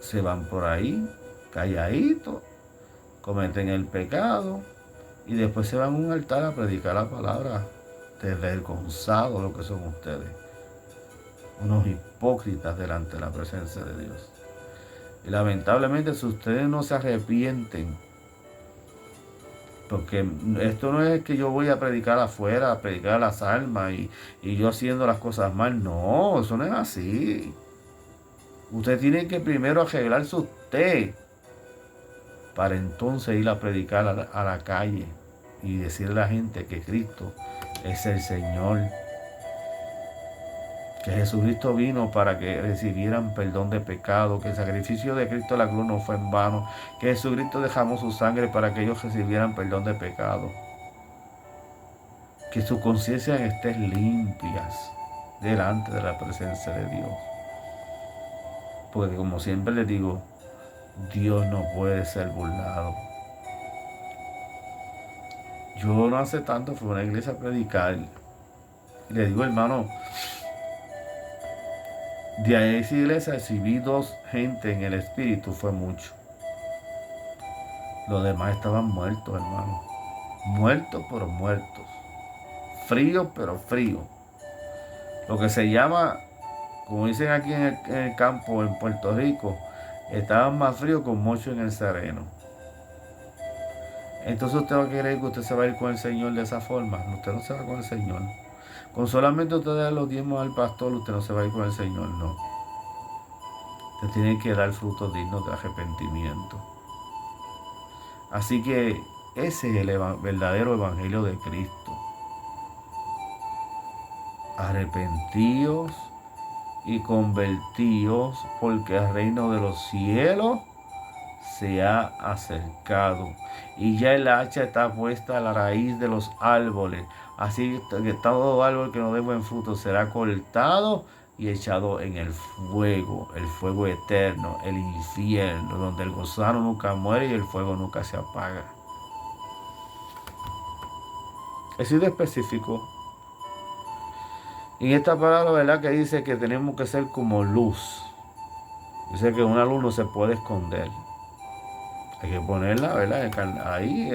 Se van por ahí calladitos, cometen el pecado y después se van a un altar a predicar la palabra. Desvergonzados lo que son ustedes, unos hipócritas delante de la presencia de Dios. Y lamentablemente, si ustedes no se arrepienten, porque esto no es que yo voy a predicar afuera, a predicar las almas y yo haciendo las cosas mal. No, eso no es así. Usted tiene que primero arreglarse usted para entonces ir a predicar a la calle y decirle a la gente que Cristo es el Señor. Que Jesucristo vino para que recibieran perdón de pecado, que el sacrificio de Cristo en la cruz no fue en vano, que Jesucristo derramó su sangre para que ellos recibieran perdón de pecado. Que sus conciencias estén limpias delante de la presencia de Dios. Porque como siempre les digo, Dios no puede ser burlado. Yo no hace tanto fui a una iglesia a predicar y le digo: hermano, de ahí esa iglesia, si vi 2 gente en el espíritu, fue mucho. Los demás estaban muertos, hermano. Muertos pero muertos. Fríos pero fríos. Lo que se llama, como dicen aquí en el campo, en Puerto Rico, estaban más fríos con mocho en el sereno. Entonces usted va a querer que usted se va a ir con el Señor de esa forma. Usted no se va con el Señor. Con solamente usted dar los diezmos al pastor, usted no se va a ir con el Señor, no. Usted tiene que dar frutos dignos de arrepentimiento. Así que ese es el verdadero evangelio de Cristo. Arrepentíos y convertíos, porque el reino de los cielos se ha acercado. Y ya el hacha está puesta a la raíz de los árboles. Así que todo árbol que no dé buen fruto será cortado y echado en el fuego eterno, el infierno, donde el gusano nunca muere y el fuego nunca se apaga. He sido específico. En esta palabra, ¿verdad?, que dice que tenemos que ser como luz. Dice que una luz no se puede esconder. Hay que ponerla, ¿verdad?, ahí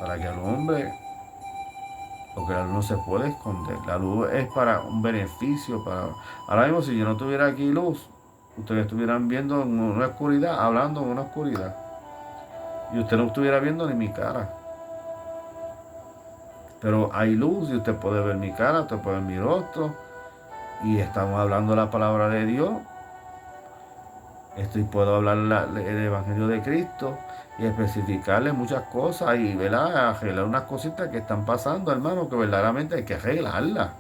para que alumbre. Porque la luz no se puede esconder. La luz es para un beneficio. Ahora mismo, si yo no tuviera aquí luz, ustedes estuvieran viendo en una oscuridad, hablando en una oscuridad. Y usted no estuviera viendo ni mi cara. Pero hay luz y usted puede ver mi cara, usted puede ver mi rostro. Y estamos hablando la palabra de Dios. Y puedo hablar el evangelio de Cristo y especificarle muchas cosas y, ¿verdad?, arreglar unas cositas que están pasando, hermano, que verdaderamente hay que arreglarlas.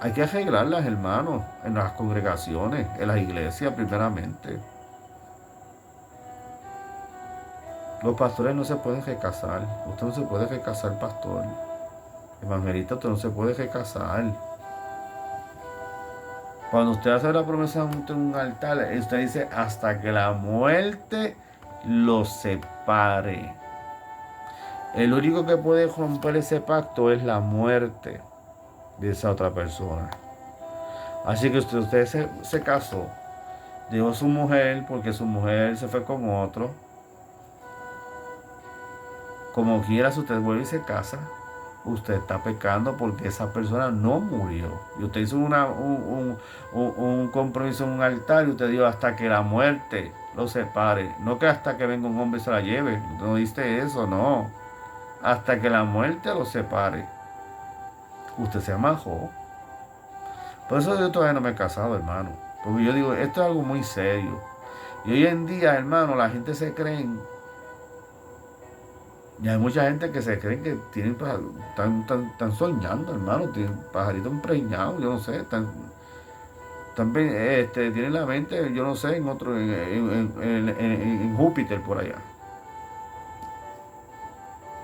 Hay que arreglarlas, hermanos, en las congregaciones, en las iglesias primeramente. Los pastores no se pueden recasar. Usted no se puede recasar, pastor. Evangelista, usted no se puede recasar. Cuando usted hace la promesa ante un altar, usted dice hasta que la muerte los separe. El único que puede romper ese pacto es la muerte de esa otra persona. Así que usted se casó, dejó a su mujer porque su mujer se fue con otro. Como quiera, si usted vuelve y se casa, usted está pecando porque esa persona no murió. Y usted hizo un compromiso en un altar y usted dijo hasta que la muerte lo separe. No que hasta que venga un hombre y se la lleve. No diste eso, no. Hasta que la muerte lo separe. Usted se amajó. Por eso yo todavía no me he casado, hermano. Porque yo digo, esto es algo muy serio. Y hoy en día, hermano, la gente se cree. Y hay mucha gente que se cree que tienen, están soñando, hermano. Tienen pajaritos empreñados, yo no sé. Tienen la mente, yo no sé, en otro, en Júpiter por allá.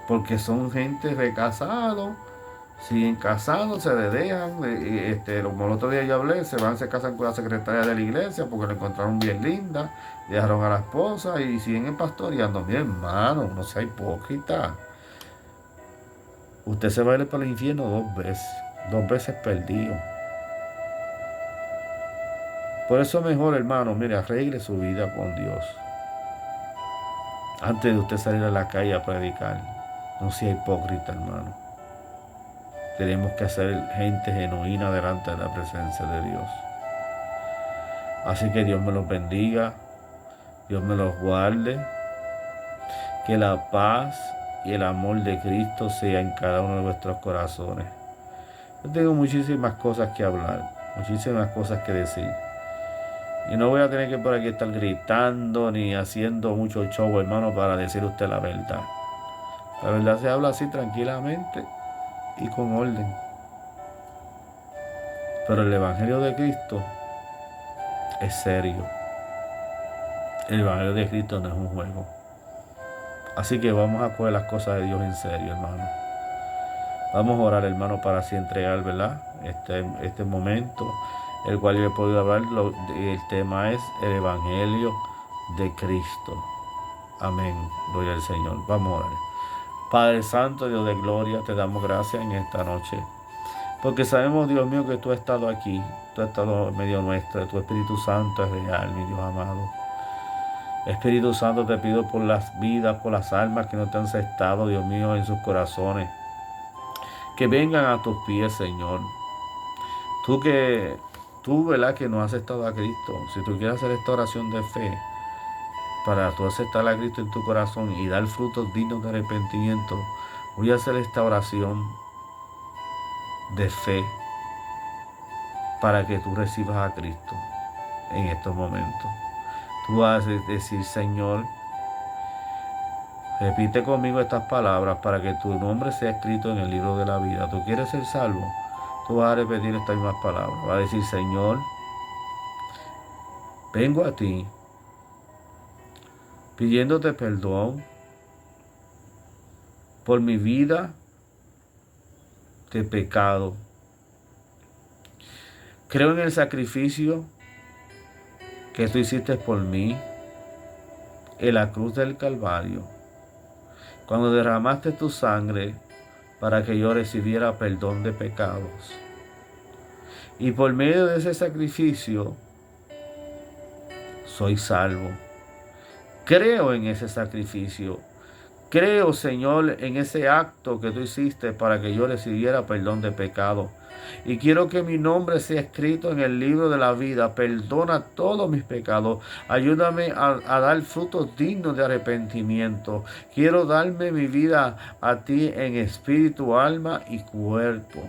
Porque son gente recasados. Siguen casándose, se dejan, como el otro día yo hablé, se casan con la secretaria de la iglesia porque la encontraron bien linda, dejaron a la esposa y siguen pastoreando. Mi hermano, no sea hipócrita. Usted se va a ir para el infierno 2 veces perdido. Por eso mejor, hermano, mire, arregle su vida con Dios. Antes de usted salir a la calle a predicar, no sea hipócrita, hermano. Tenemos que ser gente genuina delante de la presencia de Dios. Así que Dios me los bendiga, Dios me los guarde, que la paz y el amor de Cristo sea en cada uno de vuestros corazones. Yo tengo muchísimas cosas que hablar, muchísimas cosas que decir. Y no voy a tener que por aquí estar gritando ni haciendo mucho show, hermano, para decir usted la verdad. La verdad se habla así tranquilamente y con orden. Pero el Evangelio de Cristo es serio. El Evangelio de Cristo no es un juego. Así que vamos a coger las cosas de Dios en serio, hermano. Vamos a orar, hermano, para así entregar, ¿verdad? Este momento, el cual yo he podido hablar. El tema es el Evangelio de Cristo. Amén. Gloria al Señor. Vamos a orar. Padre Santo, Dios de gloria, te damos gracias en esta noche. Porque sabemos, Dios mío, que tú has estado aquí. Tú has estado en medio nuestro. Tu Espíritu Santo es real, mi Dios amado. Espíritu Santo, te pido por las vidas, por las almas que no te han aceptado, Dios mío, en sus corazones. Que vengan a tus pies, Señor. Tú, ¿verdad?, que no has aceptado a Cristo. Si tú quieres hacer esta oración de fe, para tú aceptar a Cristo en tu corazón y dar frutos dignos de arrepentimiento, voy a hacer esta oración de fe para que tú recibas a Cristo en estos momentos. Tú vas a decir, Señor, repite conmigo estas palabras para que tu nombre sea escrito en el libro de la vida. ¿Tú quieres ser salvo? Tú vas a repetir estas mismas palabras. Vas a decir, Señor, vengo a ti pidiéndote perdón por mi vida de pecado. Creo en el sacrificio que tú hiciste por mí en la cruz del Calvario, cuando derramaste tu sangre para que yo recibiera perdón de pecados. Y por medio de ese sacrificio soy salvo. Creo en ese sacrificio. Creo, Señor, en ese acto que tú hiciste para que yo recibiera perdón de pecado. Y quiero que mi nombre sea escrito en el libro de la vida. Perdona todos mis pecados. Ayúdame a dar frutos dignos de arrepentimiento. Quiero darme mi vida a ti en espíritu, alma y cuerpo.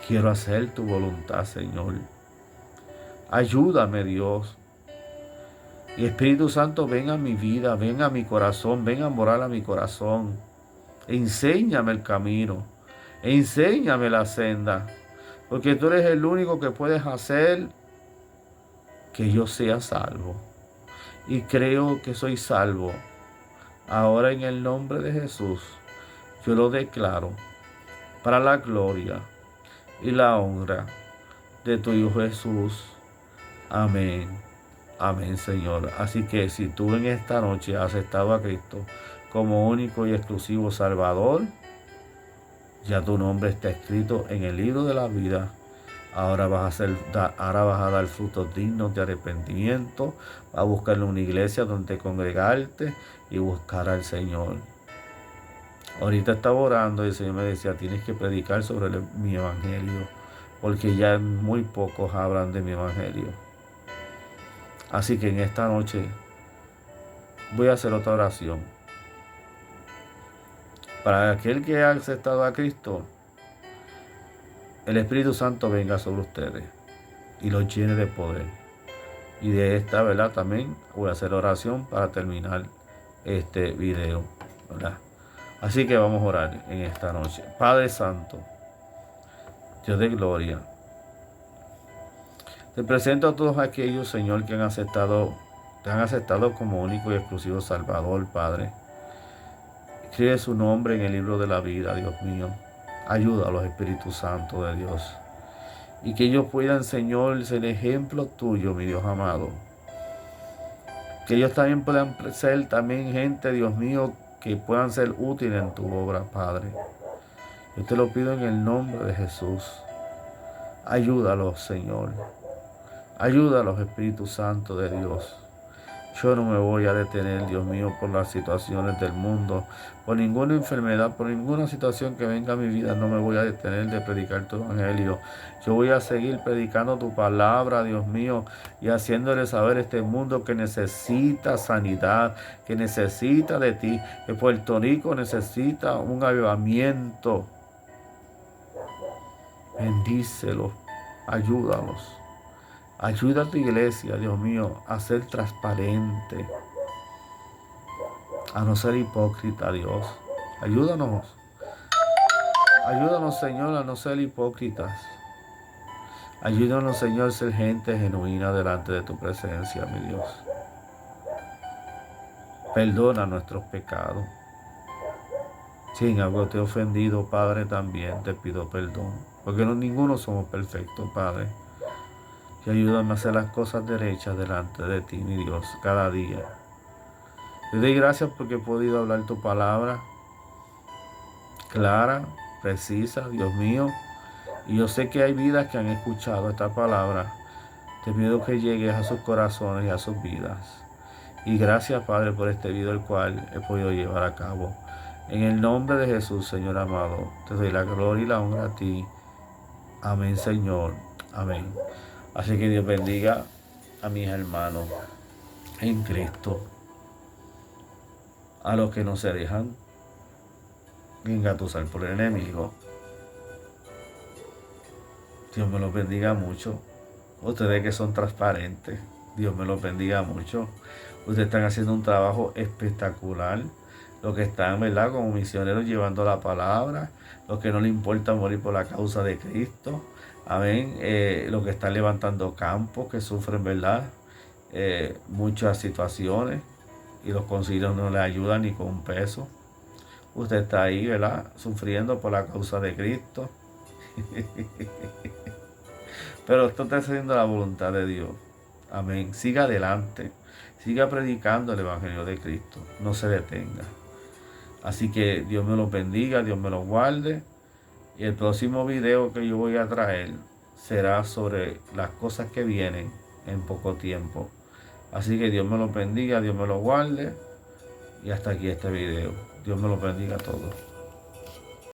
Quiero hacer tu voluntad, Señor. Ayúdame, Dios. Y Espíritu Santo, ven a mi vida, ven a mi corazón, ven a morar a mi corazón. Enséñame el camino, enséñame la senda. porque tú eres el único que puedes hacer que yo sea salvo. Y creo que soy salvo. Ahora en el nombre de Jesús, yo lo declaro para la gloria y la honra de tu Hijo Jesús. Amén. Amén, Señor. Así que si tú en esta noche has aceptado a Cristo como único y exclusivo Salvador, ya tu nombre está escrito en el libro de la vida. Ahora vas a dar frutos dignos de arrepentimiento, vas a buscar una iglesia donde congregarte y buscar al Señor. Ahorita estaba orando y el Señor me decía, tienes que predicar sobre mi evangelio, porque ya muy pocos hablan de mi evangelio. Así que en esta noche voy a hacer otra oración. Para aquel que ha aceptado a Cristo, el Espíritu Santo venga sobre ustedes y los llene de poder. Y de esta, ¿verdad? También voy a hacer oración para terminar este video, ¿verdad? Así que vamos a orar en esta noche. Padre Santo, Dios de gloria, te presento a todos aquellos, Señor, que te han aceptado como único y exclusivo Salvador, Padre. Escribe su nombre en el libro de la vida, Dios mío. Ayuda a los Espíritus Santos de Dios. Y que ellos puedan, Señor, ser ejemplo tuyo, mi Dios amado. Que ellos también puedan ser gente, Dios mío, que puedan ser útiles en tu obra, Padre. Yo te lo pido en el nombre de Jesús. Ayúdalos, Señor. Ayuda a los Espíritus Santos de Dios. Yo no me voy a detener, Dios mío, por las situaciones del mundo, por ninguna enfermedad, por ninguna situación que venga a mi vida. No me voy a detener de predicar tu evangelio. Yo voy a seguir predicando tu palabra, Dios mío, y haciéndole saber a este mundo que necesita sanidad, que necesita de ti, que Puerto Rico necesita un avivamiento. Bendícelos, ayúdalos. Ayuda a tu iglesia, Dios mío, a ser transparente, a no ser hipócrita, Dios. Ayúdanos. Ayúdanos, Señor, a no ser hipócritas. Ayúdanos, Señor, a ser gente genuina delante de tu presencia, mi Dios. Perdona nuestros pecados. Si en algo te he ofendido, Padre, también te pido perdón. Porque ninguno somos perfectos, Padre. Y ayúdame a hacer las cosas derechas delante de ti, mi Dios, cada día. Te doy gracias porque he podido hablar tu palabra clara, precisa, Dios mío. Y yo sé que hay vidas que han escuchado esta palabra. Te pido que llegues a sus corazones y a sus vidas. Y gracias, Padre, por este video el cual he podido llevar a cabo. En el nombre de Jesús, Señor amado, te doy la gloria y la honra a ti. Amén, Señor. Amén. Así que Dios bendiga a mis hermanos en Cristo, a los que no se dejan engatusar por el enemigo. Dios me los bendiga mucho. Ustedes que son transparentes, Dios me los bendiga mucho. Ustedes están haciendo un trabajo espectacular. Los que están, ¿verdad?, como misioneros llevando la palabra, los que no les importa morir por la causa de Cristo. Amén. Los que están levantando campos, que sufren, ¿verdad?, muchas situaciones y los concilios no les ayudan ni con un peso. Usted está ahí, ¿verdad?, sufriendo por la causa de Cristo. Pero esto está haciendo la voluntad de Dios. Amén. Siga adelante. Siga predicando el Evangelio de Cristo. No se detenga. Así que Dios me los bendiga, Dios me los guarde. Y el próximo video que yo voy a traer será sobre las cosas que vienen en poco tiempo. Así que Dios me los bendiga, Dios me los guarde. Y hasta aquí este video. Dios me los bendiga a todos.